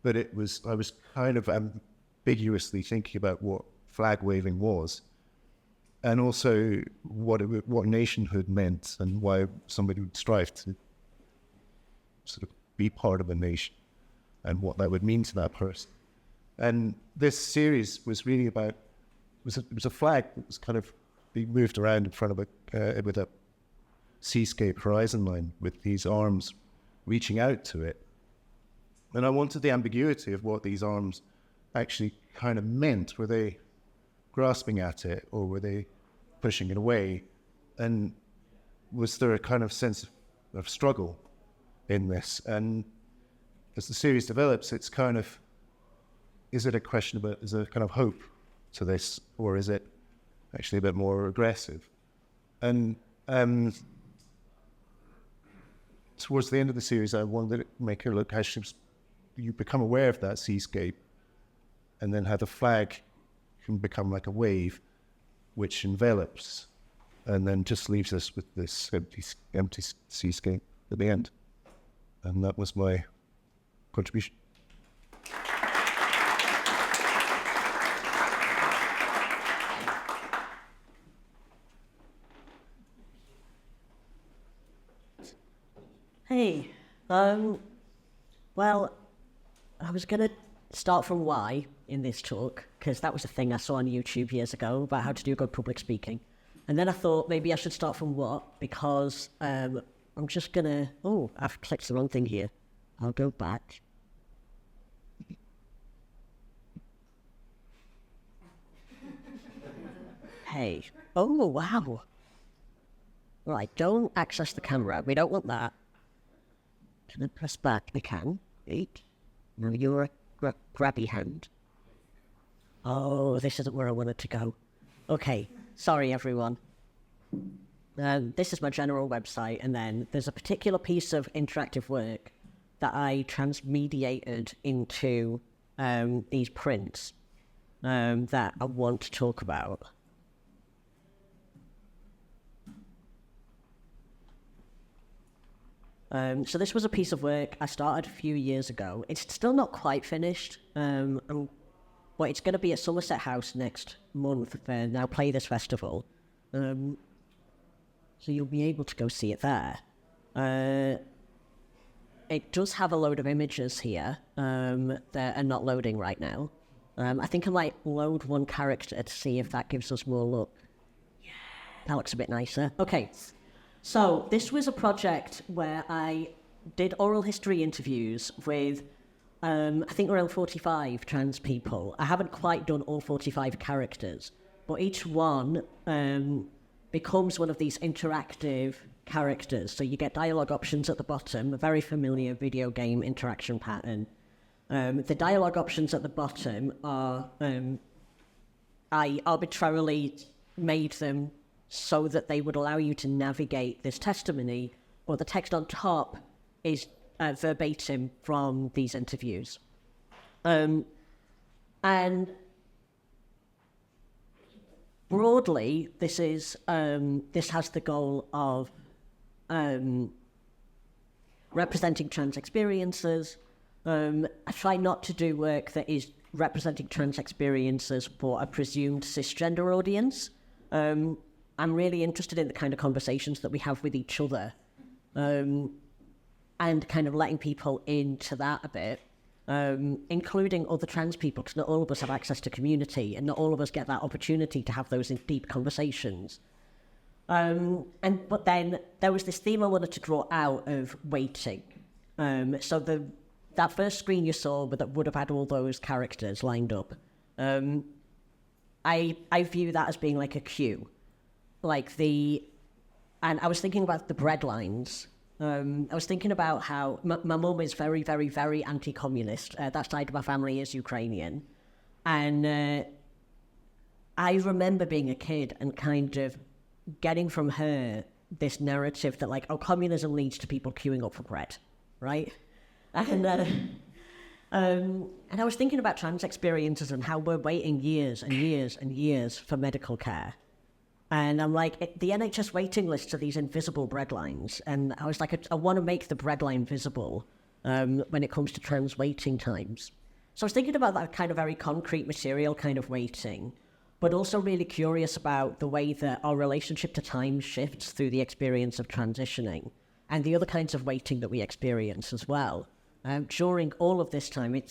F: But I was kind of ambiguously thinking about what flag waving was, and also what nationhood meant, and why somebody would strive to sort of be part of a nation, and what that would mean to that person. And this series was really about it was a flag that was kind of being moved around in front of with a seascape horizon line with these arms reaching out to it. And I wanted the ambiguity of what these arms actually kind of meant. Were they grasping at it, or were they pushing it away? And was there a kind of sense of struggle in this? And as the series develops, it's kind of, is it a question about, is there kind of hope to this, or is it actually a bit more aggressive? And towards the end of the series, I wanted to make her look how you become aware of that seascape, and then how the flag can become like a wave which envelops and then just leaves us with this empty seascape at the end. And that was my contribution.
G: Hey, well, I was going to start from why in this talk, because that was a thing I saw on YouTube years ago about how to do good public speaking. And then I thought maybe I should start from what, because I'm just going to... Oh, I've clicked the wrong thing here. I'll go back. Hey. Oh, wow. Right, don't access the camera. We don't want that. Can I press back? I can. Wait. No, you're a grabby hand. Oh, this isn't where I wanted to go. Okay, sorry everyone. This is my general website, and then there's a particular piece of interactive work that I transmediated into these prints that I want to talk about. So this was a piece of work I started a few years ago. It's still not quite finished. Well, it's going to be at Somerset House next month for Now Play This Festival. So you'll be able to go see it there. It does have a load of images here that are not loading right now. I think I might load one character to see if that gives us more look. Yeah, that looks a bit nicer. Okay. So this was a project where I did oral history interviews with, I think around 45 trans people. I haven't quite done all 45 characters, but each one becomes one of these interactive characters. So you get dialogue options at the bottom, a very familiar video game interaction pattern. The dialogue options at the bottom are, I arbitrarily made them so that they would allow you to navigate this testimony, or the text on top is verbatim from these interviews. And broadly, this has the goal of representing trans experiences. I try not to do work that is representing trans experiences for a presumed cisgender audience. I'm really interested in the kind of conversations that we have with each other, and kind of letting people into that a bit, including other trans people, because not all of us have access to community, and not all of us get that opportunity to have those deep conversations. But then there was this theme I wanted to draw out of waiting. So that first screen you saw that would have had all those characters lined up, I view that as being like a queue. And I was thinking about the bread lines. I was thinking about how my mum is very, very, very anti-communist. That side of my family is Ukrainian. And I remember being a kid and kind of getting from her this narrative that, like, oh, communism leads to people queuing up for bread, right? And I was thinking about trans experiences and how we're waiting years and years and years for medical care. And I'm like, the NHS waiting lists are these invisible bread lines. And I was like, I want to make the bread line visible when it comes to trans waiting times. So I was thinking about that kind of very concrete material kind of waiting, but also really curious about the way that our relationship to time shifts through the experience of transitioning and the other kinds of waiting that we experience as well. During all of this time,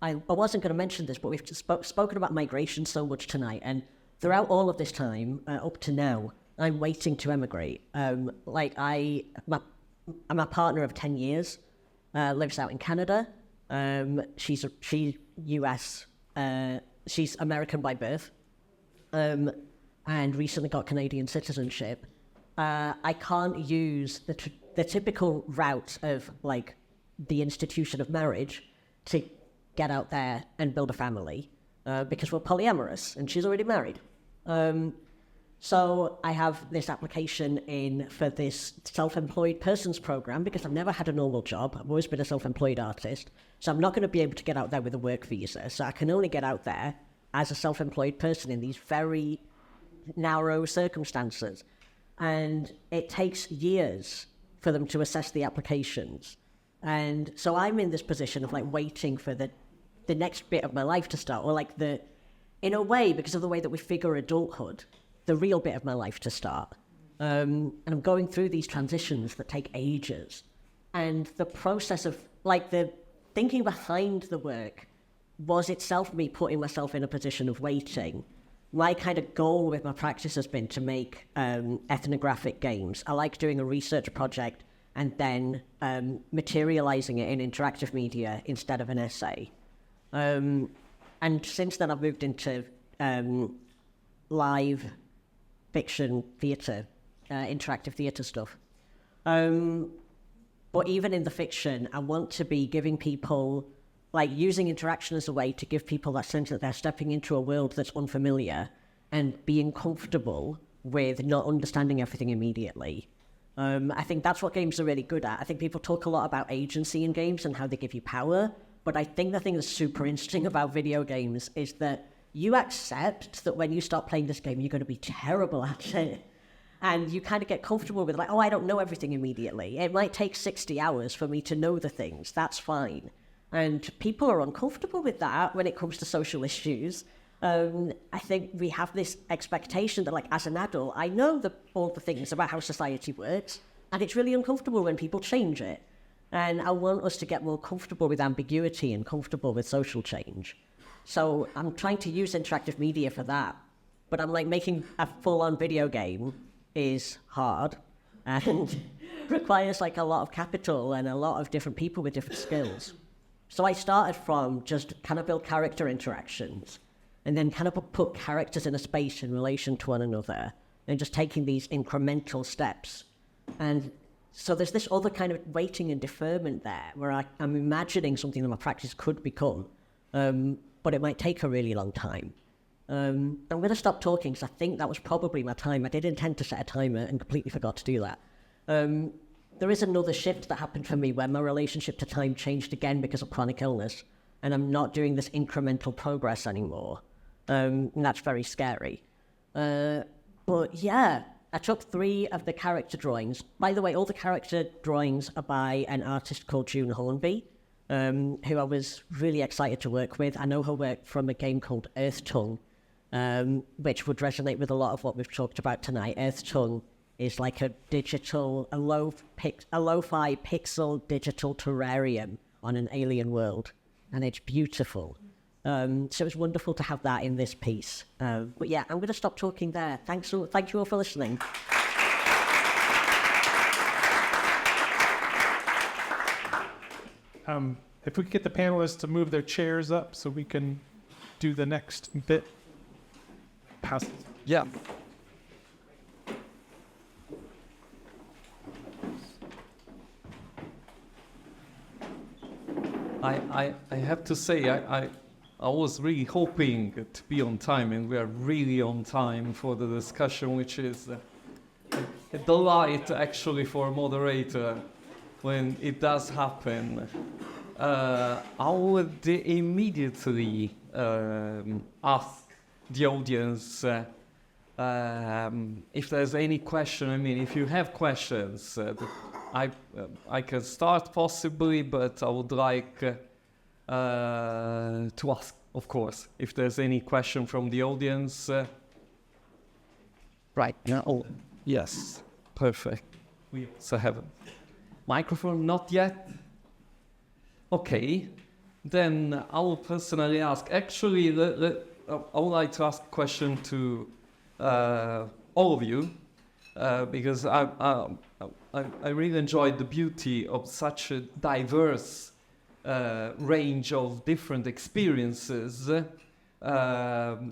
G: I wasn't going to mention this, but we've just spoken about migration so much tonight, and throughout all of this time, up to now, I'm waiting to emigrate. I'm a partner of 10 years, lives out in Canada. She's US, she's American by birth, and recently got Canadian citizenship. I can't use the typical route of, like, the institution of marriage to get out there and build a family because we're polyamorous and she's already married. So I have this application in for this self-employed persons program because I've never had a normal job. I've always been a self-employed artist. So I'm not going to be able to get out there with a work visa. So I can only get out there as a self-employed person in these very narrow circumstances. And it takes years for them to assess the applications. And so I'm in this position of, like, waiting for the next bit of my life to start, or, like, in a way, because of the way that we figure adulthood, the real bit of my life to start. And I'm going through these transitions that take ages. And the process of, like, the thinking behind the work was itself me putting myself in a position of waiting. My kind of goal with my practice has been to make ethnographic games. I like doing a research project and then materializing it in interactive media instead of an essay. And since then I've moved into live fiction theatre, interactive theatre stuff. But even in the fiction, I want to be giving people, like, using interaction as a way to give people that sense that they're stepping into a world that's unfamiliar and being comfortable with not understanding everything immediately. I think that's what games are really good at. I think people talk a lot about agency in games and how they give you power, but I think the thing that's super interesting about video games is that you accept that when you start playing this game, you're going to be terrible at it. And you kind of get comfortable with, like, oh, I don't know everything immediately. It might take 60 hours for me to know the things. That's fine. And people are uncomfortable with that when it comes to social issues. I think we have this expectation that, like, as an adult, I know all the things about how society works, and it's really uncomfortable when people change it. And I want us to get more comfortable with ambiguity and comfortable with social change. So I'm trying to use interactive media for that. But I'm like, making a full-on video game is hard and requires, like, a lot of capital and a lot of different people with different skills. So I started from just kind of build character interactions and then kind of put characters in a space in relation to one another and just taking these incremental steps. And so there's this other kind of waiting and deferment there where I'm imagining something that my practice could become, but it might take a really long time. I'm going to stop talking because I think that was probably my time. I did intend to set a timer and completely forgot to do that. There is another shift that happened for me where my relationship to time changed again because of chronic illness, and I'm not doing this incremental progress anymore. And that's very scary. But yeah, I took 3 of the character drawings. By the way, all the character drawings are by an artist called June Hornby, who I was really excited to work with. I know her work from a game called Earth Tongue, which would resonate with a lot of what we've talked about tonight. Earth Tongue is like a lo-fi pixel digital terrarium on an alien world, and it's beautiful. So it's wonderful to have that in this piece. But yeah, I'm going to stop talking there. Thank you all for listening.
B: If we could get the panelists to move their chairs up so we can do the next bit. Pass.
A: Yeah. I have to say, I was really hoping to be on time, and we are really on time for the discussion, which is a delight actually for a moderator when it does happen. I would immediately ask the audience if there's any question. I mean, if you have questions, I can start possibly, but I would like to ask, of course, if there's any question from the audience. Right now, oh, yes, perfect. We also have a microphone, not yet. Okay, then I will personally ask. Actually, I would like to ask a question to all of you, because I really enjoyed the beauty of such a diverse range of different experiences,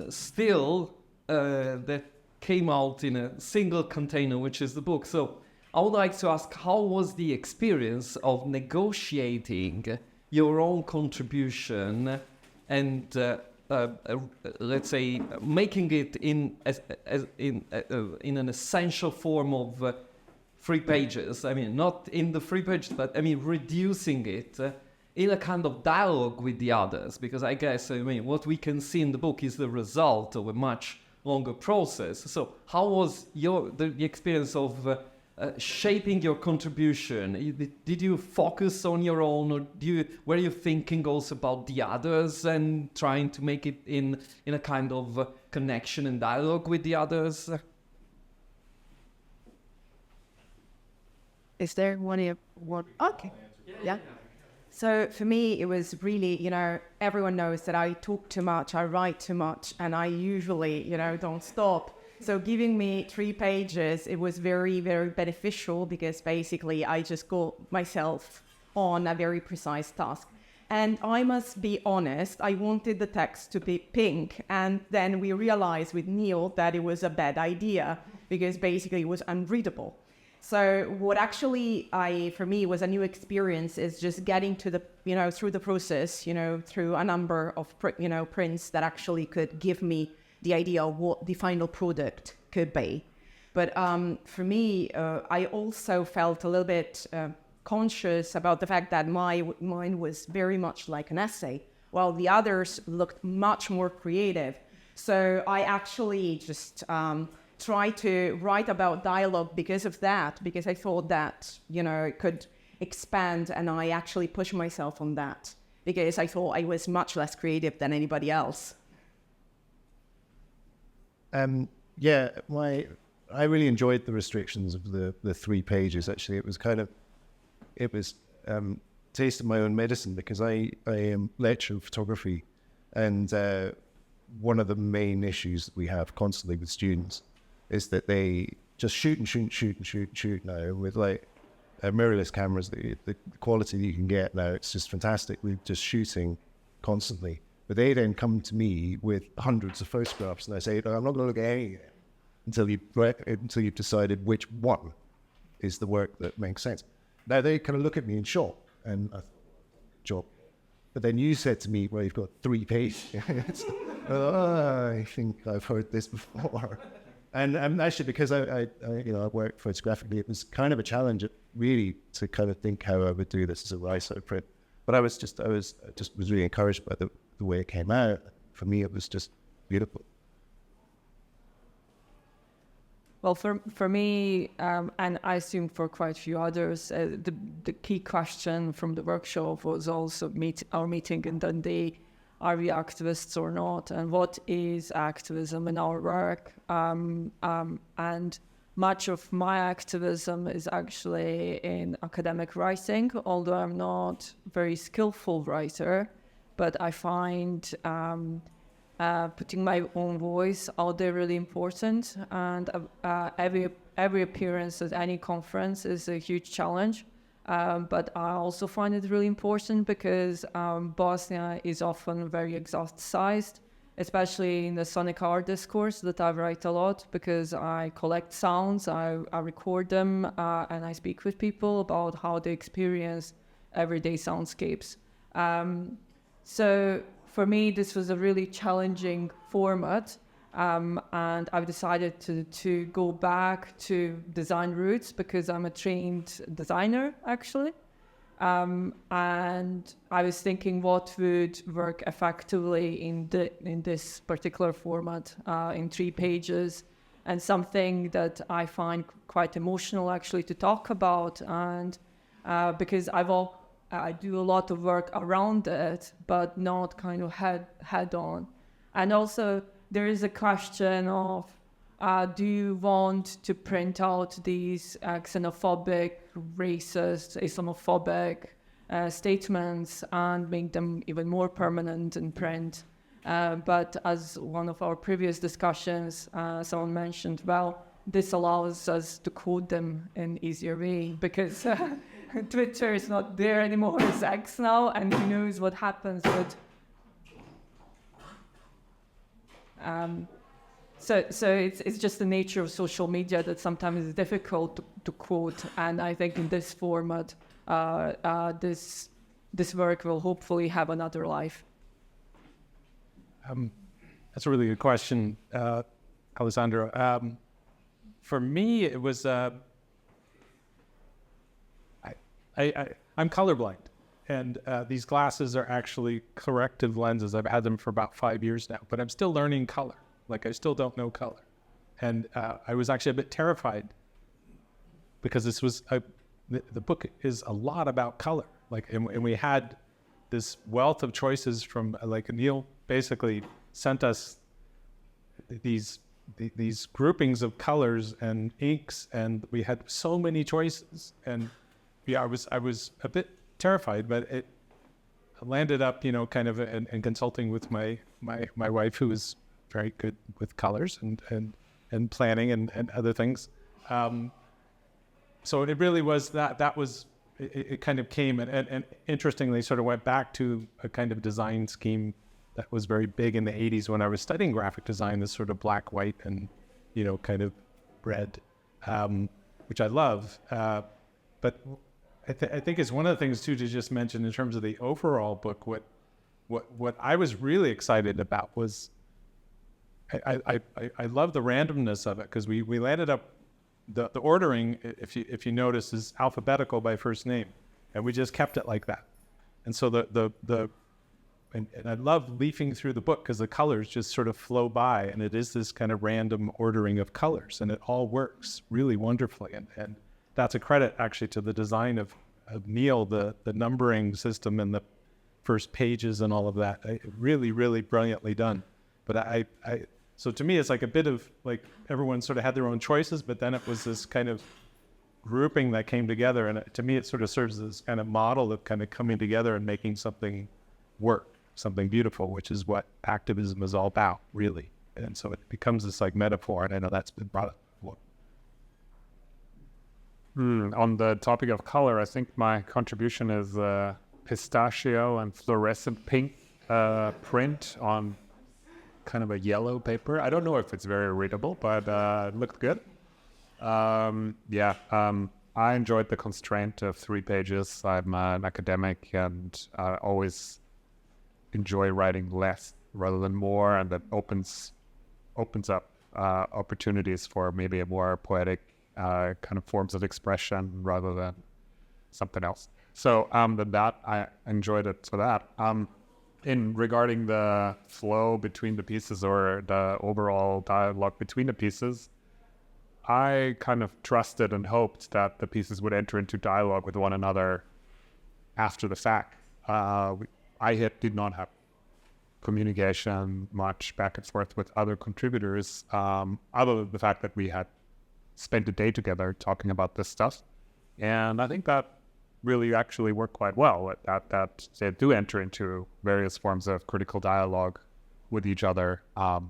A: still that came out in a single container, which is the book. So I would like to ask, how was the experience of negotiating your own contribution and let's say making it in an essential form of 3 pages? I mean, not in the 3 pages, but I mean reducing it in a kind of dialogue with the others, because I guess, I mean, what we can see in the book is the result of a much longer process. So how was the experience of shaping your contribution? Did you focus on your own, or were you thinking also about the others and trying to make it in a kind of connection and dialogue with the others?
C: Is there one? Okay. Yeah. So for me, it was really, everyone knows that I talk too much, I write too much, and I usually, don't stop. So giving me 3 pages, it was very, very beneficial, because basically I just got myself on a very precise task. And I must be honest, I wanted the text to be pink, and then we realized with Neil that it was a bad idea, because basically it was unreadable. So what actually for me was a new experience is just getting to the, through the process, through a number of, prints that actually could give me the idea of what the final product could be. But for me, I also felt a little bit conscious about the fact that mine was very much like an essay, while the others looked much more creative. So I actually just try to write about dialogue because of that, because I thought that, it could expand, and I actually pushed myself on that, because I thought I was much less creative than anybody else.
F: I really enjoyed the restrictions of the 3 pages. Actually, it was taste of my own medicine, because I lecture in photography, and one of the main issues that we have constantly with students is that they just shoot now with like mirrorless cameras. The quality that you can get now, it's just fantastic. We're just shooting constantly. But they then come to me with hundreds of photographs, and I say, I'm not going to look at any of them until you've decided which one is the work that makes sense. Now they kind of look at me in shock, and I thought, job. But then you said to me, well, you've got 3 pages. I think I've heard this before. And actually, because I work photographically, it was kind of a challenge, really, to kind of think how I would do this as a writer print. But I was really encouraged by the way it came out. For me, it was just beautiful.
E: Well, for me, and I assume for quite a few others, the key question from the workshop was also our meeting in Dundee. Are we activists or not? And what is activism in our work? And much of my activism is actually in academic writing, although I'm not a very skillful writer, but I find putting my own voice out there really important. And every appearance at any conference is a huge challenge. But I also find it really important because Bosnia is often very exoticized, especially in the sonic art discourse that I write a lot, because I collect sounds, I record them, and I speak with people about how they experience everyday soundscapes. So for me, this was a really challenging format. And I've decided to go back to design roots because I'm a trained designer, actually. And I was thinking what would work effectively in this particular format, in 3 pages, and something that I find quite emotional actually to talk about. And because I do a lot of work around it, but not kind of head on. And also, there is a question of, do you want to print out these xenophobic, racist, Islamophobic statements and make them even more permanent in print? But as one of our previous discussions, someone mentioned, well, this allows us to code them in easier way because Twitter is not there anymore, it's X now, and who knows what happens with... So it's just the nature of social media that sometimes is difficult to quote, and I think in this format, this work will hopefully have another life.
B: That's a really good question, Alessandro. For me, it was I'm colorblind, and these glasses are actually corrective lenses. I've had them for about 5 years now, but I'm still learning color. Like, I still don't know color. And I was actually a bit terrified because this was, the book is a lot about color. Like, and we had this wealth of choices from, like, Emile basically sent us these groupings of colors and inks, and we had so many choices. And yeah, I was a bit terrified, but it landed up, kind of in consulting with my wife, who is very good with colors and planning and other things. So it really was that was, it kind of came and interestingly sort of went back to a kind of design scheme that was very big in the 80s when I was studying graphic design, this sort of black, white, and, kind of red, which I love. But I think it's one of the things too to just mention in terms of the overall book. What I was really excited about was I love the randomness of it, because we landed up the ordering, if you notice, is alphabetical by first name, and we just kept it like that. And so and I love leafing through the book because the colors just sort of flow by, and it is this kind of random ordering of colors, and it all works really wonderfully. And that's a credit actually to the design of Neil, the numbering system and the first pages and all of that. Really, really brilliantly done. But so to me, it's like a bit of like everyone sort of had their own choices, but then it was this kind of grouping that came together. And to me, it sort of serves as this kind of model of kind of coming together and making something work, something beautiful, which is what activism is all about, really. And so it becomes this like metaphor, and I know that's been brought up before.
D: On the topic of color, I think my contribution is pistachio and fluorescent pink print on kind of a yellow paper. I don't know if it's very readable, but it looked good. I enjoyed the constraint of 3 pages. I'm an academic, and I always enjoy writing less rather than more, and that opens up opportunities for maybe a more poetic kind of forms of expression rather than something else. So that I enjoyed it for that. In regarding the flow between the pieces or the overall dialogue between the pieces, I kind of trusted and hoped that the pieces would enter into dialogue with one another after the fact. Did not have communication much back and forth with other contributors, other than the fact that we had spent a day together talking about this stuff. And I think that really actually worked quite well, that they do enter into various forms of critical dialogue with each other.
G: I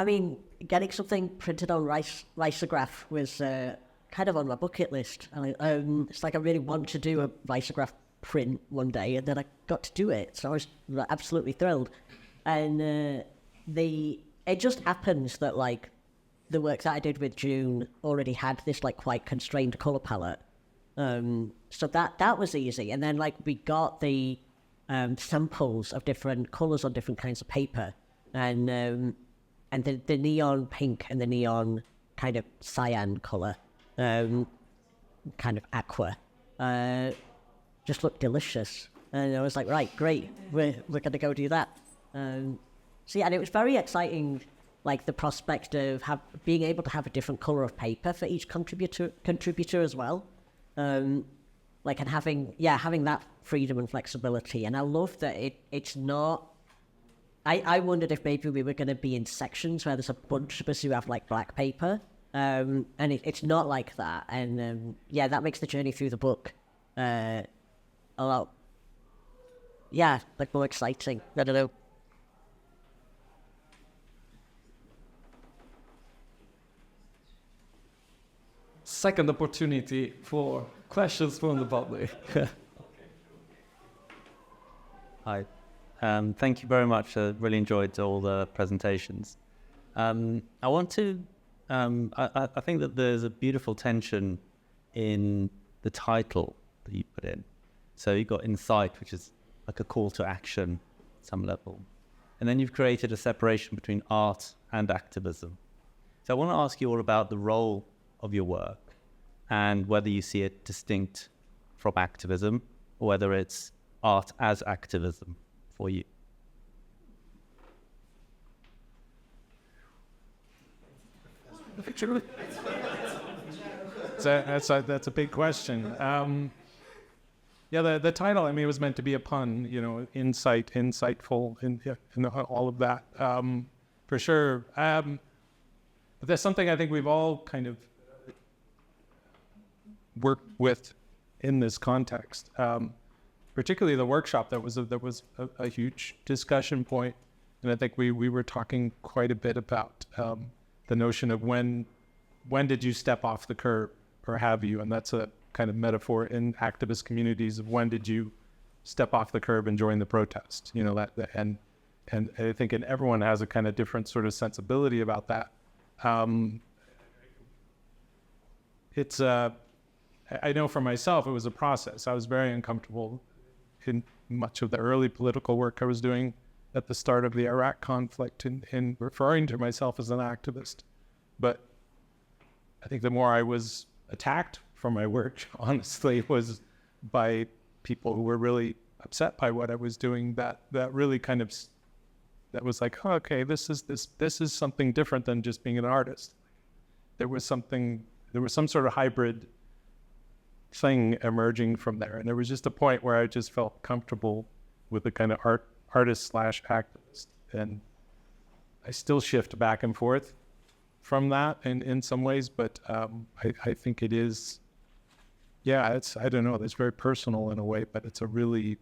G: mean, getting something printed on risograph was kind of on my bucket list. It's like I really want to do a risograph print one day, and then I got to do it, so I was absolutely thrilled. And it just happens that like the work that I did with June already had this like quite constrained color palette, So that was easy. And then like we got the samples of different colors on different kinds of paper, and the neon pink and the neon kind of cyan color, kind of aqua, just looked delicious. And I was like, right, great, we're gonna go do that. So yeah, and it was very exciting, like the prospect of being able to have a different color of paper for each contributor as well. Like, and having that freedom and flexibility. And I love that it's not, I wondered if maybe we were going to be in sections where there's a bunch of us who have like black paper. And it's not like that. And yeah, that makes the journey through the book a lot, like more exciting. I don't know.
A: Second opportunity for questions from the public.
H: Hi. Thank you very much. I really enjoyed all the presentations. I want to, I think that there's a beautiful tension in the title that you put in. So you've got INCITE, which is like a call to action at some level. And then you've created a separation between art and activism. So I want to ask you all about the role of your work and whether you see it distinct from activism or whether it's art as activism for you.
B: That's a big question. The title, I mean, it was meant to be a pun, insight, insightful, and all of that, for sure. But there's something I think we've all kind of worked with in this context, particularly the workshop. That was a huge discussion point, and I think we were talking quite a bit about the notion of when did you step off the curb, or have you? And that's a kind of metaphor in activist communities of when did you step off the curb and join the protest? And I think everyone has a kind of different sort of sensibility about that. I know for myself, it was a process. I was very uncomfortable in much of the early political work I was doing at the start of the Iraq conflict in referring to myself as an activist. But I think the more I was attacked for my work, honestly, was by people who were really upset by what I was doing, that really kind of, that was like, oh, okay, this is something different than just being an artist. There was some sort of hybrid thing emerging from there. And there was just a point where I just felt comfortable with the kind of artist / activist. And I still shift back and forth from that in some ways, but I think it is, I don't know, it's very personal in a way, but it's a really,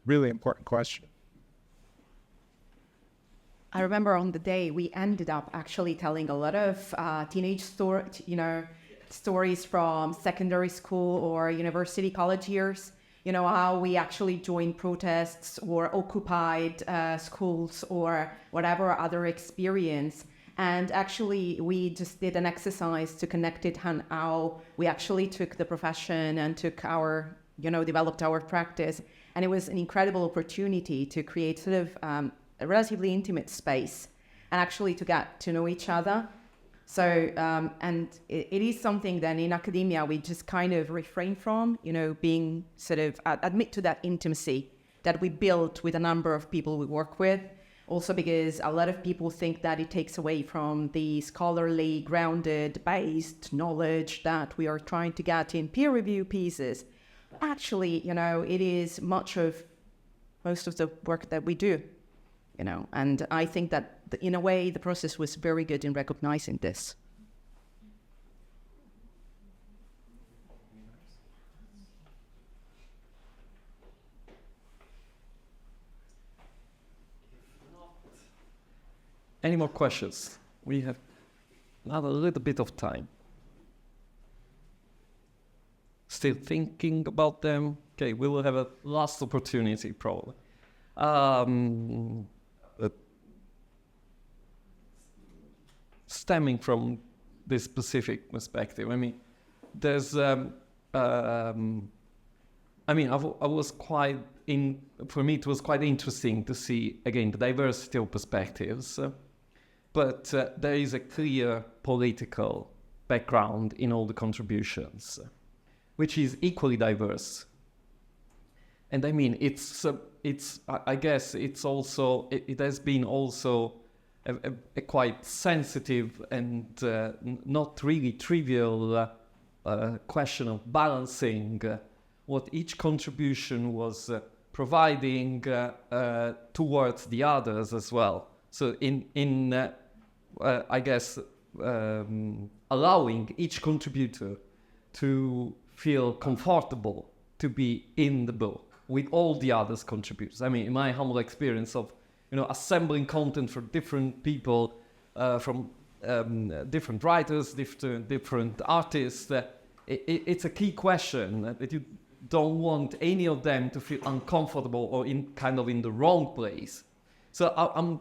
B: really important question.
C: I remember on the day we ended up actually telling a lot of teenage stories from secondary school or university college years, how we actually joined protests or occupied schools or whatever other experience. And actually, we just did an exercise to connect it on how we actually took the profession and took our, developed our practice. And it was an incredible opportunity to create sort of a relatively intimate space and actually to get to know each other. So, and it is something that in academia we just kind of refrain from, being sort of admit to that intimacy that we built with a number of people we work with. Also because a lot of people think that it takes away from the scholarly, grounded, based knowledge that we are trying to get in peer review pieces. Actually, it is most of the work that we do, and I think that in a way the process was very good in recognizing this.
A: Any more questions? We have another little bit of time. Still thinking about them? Okay, we will have a last opportunity probably. Stemming from this specific perspective, I mean, there's I mean, I was quite for me, it was quite interesting to see, again, the diversity of perspectives, but there is a clear political background in all the contributions, which is equally diverse. And I mean, I guess it's also, it has been also a quite sensitive and not really trivial question of balancing what each contribution was providing towards the others as well. So I guess allowing each contributor to feel comfortable to be in the book with all the others contributors. I mean, in my humble experience of, assembling content for different people, from different writers, different artists, it's a key question that you don't want any of them to feel uncomfortable or in the wrong place. So I'm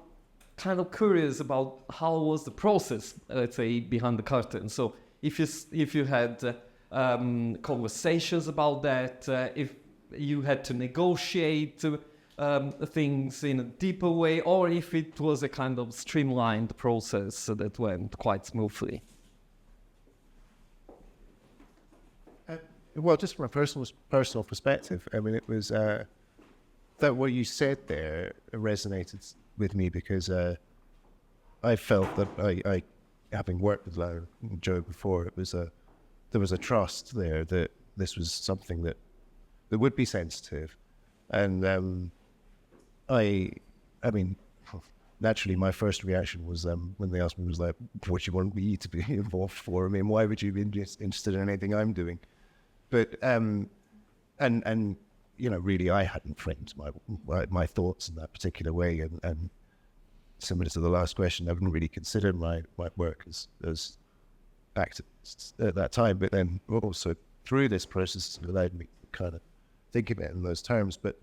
A: kind of curious about how was the process, let's say, behind the curtain. So if you had conversations about that, if you had to negotiate things in a deeper way, or if it was a kind of streamlined process that went quite smoothly.
F: Well, just from a personal perspective, I mean, it was that what you said there resonated with me because I felt that I having worked with Lau and Joe before, there was a trust there that this was something that would be sensitive, and I mean, naturally, my first reaction was when they asked me, was like, "What do you want me to be involved for? I mean, why would you be interested in anything I'm doing?" But and really, I hadn't framed my thoughts in that particular way, and similar to the last question, I wouldn't really consider my work as activists at that time. But then also through this process, it allowed me to kind of think of it in those terms. But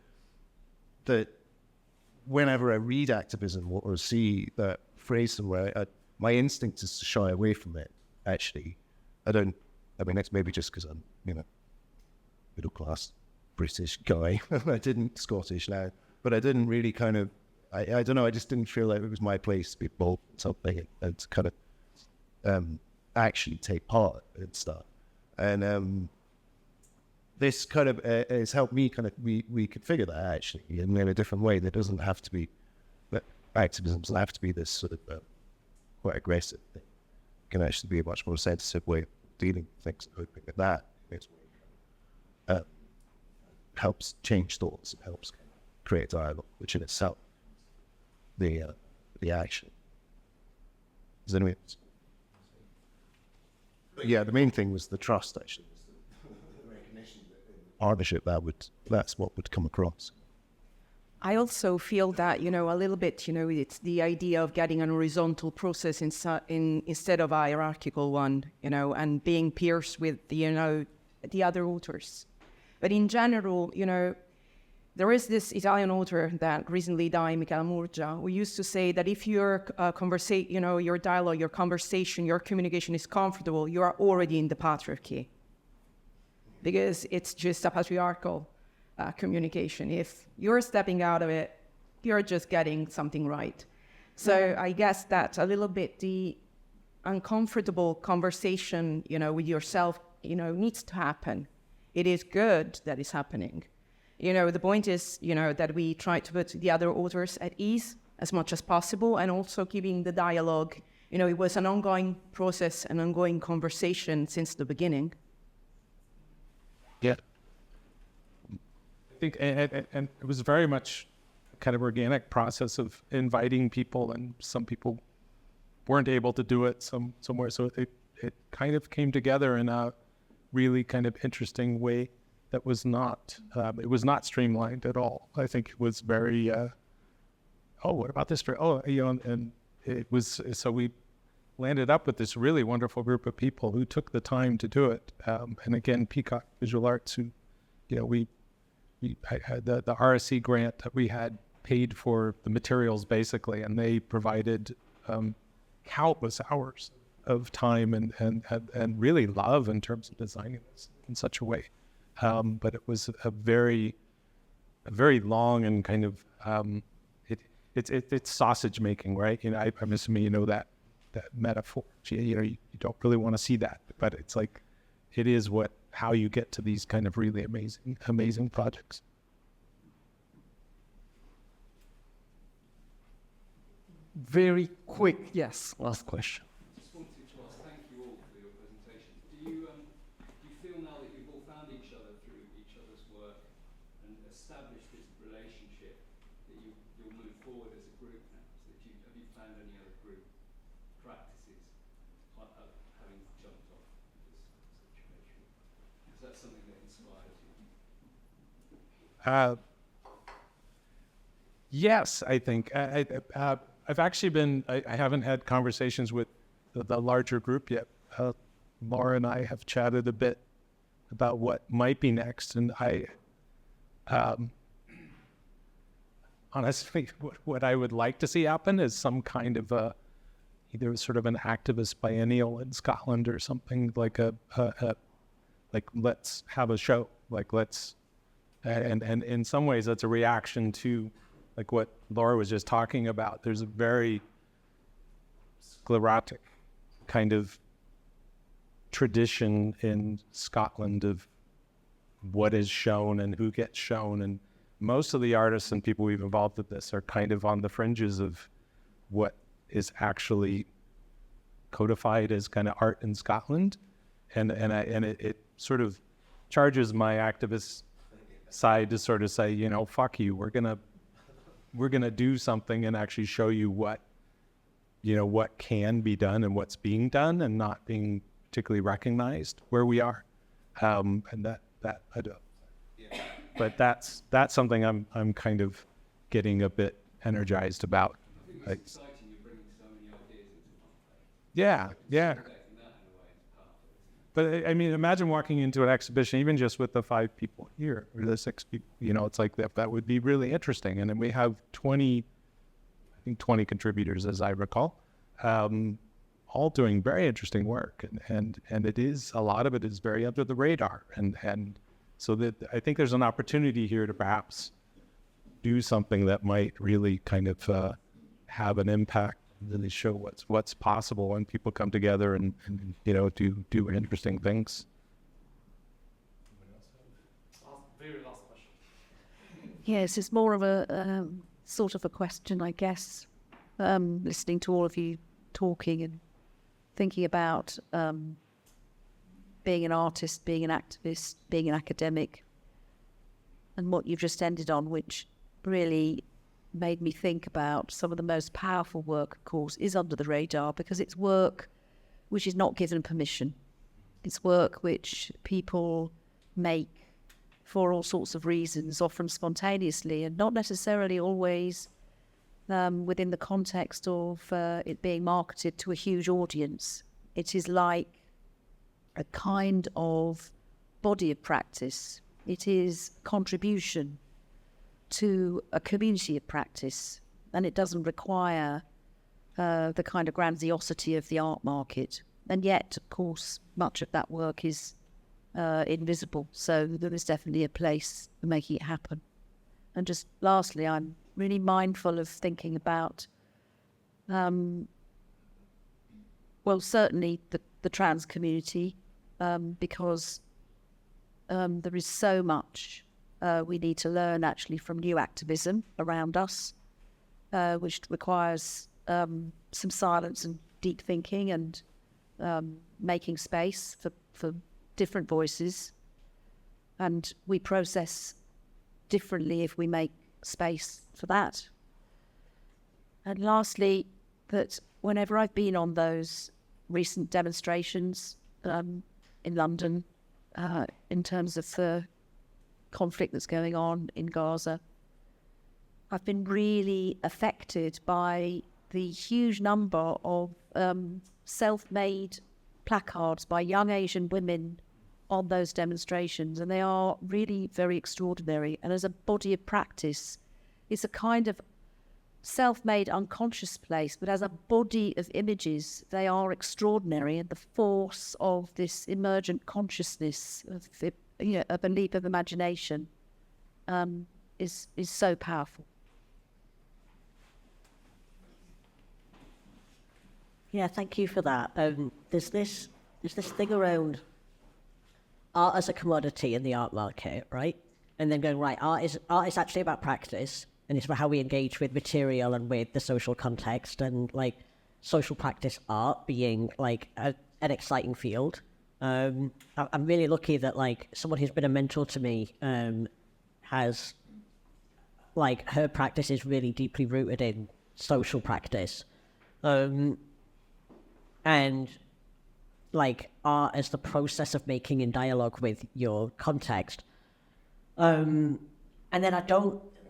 F: whenever I read activism or see that phrase somewhere, my instinct is to shy away from it. Actually, I mean, that's maybe just because I'm middle class British guy. I didn't Scottish now, but I didn't really kind of. I don't know. I just didn't feel like it was my place to be involved in something and to kind of actually take part and stuff. And this kind of has helped me kind of reconfigure that actually in a different way. That doesn't have to be that activism doesn't have to be this sort of quite aggressive thing. It can actually be a much more sensitive way of dealing with things and hoping that helps change thoughts, it helps create dialogue, which in itself the action. Does anyone? But yeah, the main thing was the trust actually. The recognition that partnership that's what would come across.
C: I also feel that, a little bit, it's the idea of getting an horizontal process instead of a hierarchical one, and being peers with, the other authors. But in general, there is this Italian author that recently died, Michele Murgia, who used to say that if your your dialogue, your conversation, your communication is comfortable, you are already in the patriarchy. Because it's just a patriarchal communication. If you're stepping out of it, you're just getting something right. So I guess that a little bit the uncomfortable conversation, with yourself, needs to happen. It is good that it's happening. The point is, that we try to put the other authors at ease as much as possible, and also keeping the dialogue. It was an ongoing process, an ongoing conversation since the beginning.
B: Yeah. I think, and it was very much a kind of organic process of inviting people, and some people weren't able to do it somewhere. So it kind of came together in a really kind of interesting way that was not, it was not streamlined at all. I think it was very, what about this? And it was, so we landed up with this really wonderful group of people who took the time to do it. And again, Peacock Visual Arts, who, we had the RSC grant that we had paid for the materials basically, and they provided countless hours of time and really love in terms of designing this. in such a way. But it was a very long and kind of it's sausage making, right? You know, I'm assuming you know that metaphor. You know, you don't really want to see that, but it's like it is how you get to these kind of really amazing projects.
A: Very quick, yes. Last question.
I: Just wanted to ask, thank you all for your presentation. Do you feel now that you've all found each other through each other's work and established this relationship that you'll move forward as a group now? So have you found any other group practices having jumped off this situation? Is that something that inspires you?
B: Yes, I think. I've actually been, I haven't had conversations with the larger group yet. Laura and I have chatted a bit about what might be next. And honestly, what I would like to see happen is some kind of either sort of an activist biennial in Scotland or something like like let's have a show, like let's, and in some ways that's a reaction to like what Laura was just talking about. There's a very sclerotic kind of tradition in Scotland of what is shown and who gets shown. And most of the artists and people we've involved with this are kind of on the fringes of what is actually codified as kind of art in Scotland. And it sort of charges my activist side to sort of say, you know, fuck you, we're gonna do something and actually show you what can be done and what's being done and not being particularly recognized where we are. And that I don't. Yeah. But that's something I'm kind of getting a bit energized about.
I: I think it's exciting you're bringing so many ideas into one place.
B: Yeah. But I mean, imagine walking into an exhibition, even just with the 5 people here or the 6 people, you know, it's like that would be really interesting. And then we have 20 contributors, as I recall, all doing very interesting work. And it is, a lot of it is very under the radar. And so that I think there's an opportunity here to perhaps do something that might really kind of have an impact, really show what's possible when people come together and you know, do interesting things.
A: Very last question.
J: Yes, it's more of a sort of a question, I guess. Listening to all of you talking and thinking about being an artist, being an activist, being an academic, and what you've just ended on, which really made me think about some of the most powerful work, of course, is under the radar, because it's work which is not given permission. It's work which people make for all sorts of reasons, often spontaneously, and not necessarily always within the context of it being marketed to a huge audience. It is like a kind of body of practice. It is contribution to a community of practice, and it doesn't require the kind of grandiosity of the art market. And yet, of course, much of that work is invisible, so there is definitely a place for making it happen. And just lastly, I'm really mindful of thinking about, well, certainly the trans community, because there is so much we need to learn actually from new activism around us, which requires some silence and deep thinking and making space for different voices. And we process differently if we make space for that. And lastly, that whenever I've been on those recent demonstrations in London, in terms of the conflict that's going on in Gaza, I've been really affected by the huge number of self-made placards by young Asian women on those demonstrations, and they are really very extraordinary. And as a body of practice, it's a kind of self-made unconscious place, but as a body of images, they are extraordinary, and the force of this emergent consciousness of a leap of imagination is so powerful.
G: Yeah, thank you for that. There's this thing around art as a commodity in the art market, right? And then going, right, art is actually about practice, and it's about how we engage with material and with the social context, and like social practice art being like an exciting field. I'm really lucky that like someone who's been a mentor to me has like her practice is really deeply rooted in social practice. And like art as the process of making in dialogue with your context. And then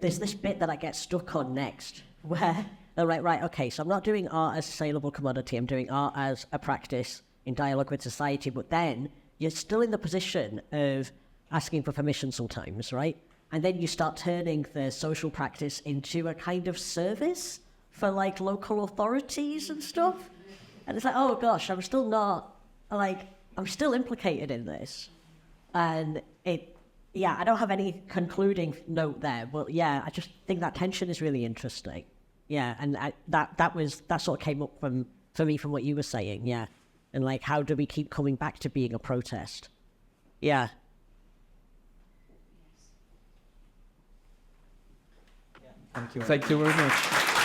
G: there's this bit that I get stuck on next where they're like, right, okay, so I'm not doing art as a saleable commodity, I'm doing art as a practice in dialogue with society, but then you're still in the position of asking for permission sometimes, right? And then you start turning the social practice into a kind of service for like local authorities and stuff. And it's like, oh gosh, I'm still implicated in this. And I don't have any concluding note there, but yeah, I just think that tension is really interesting. Yeah, and that sort of came up for me from what you were saying, yeah. And like, how do we keep coming back to being a protest? Yeah.
A: Thank you very much.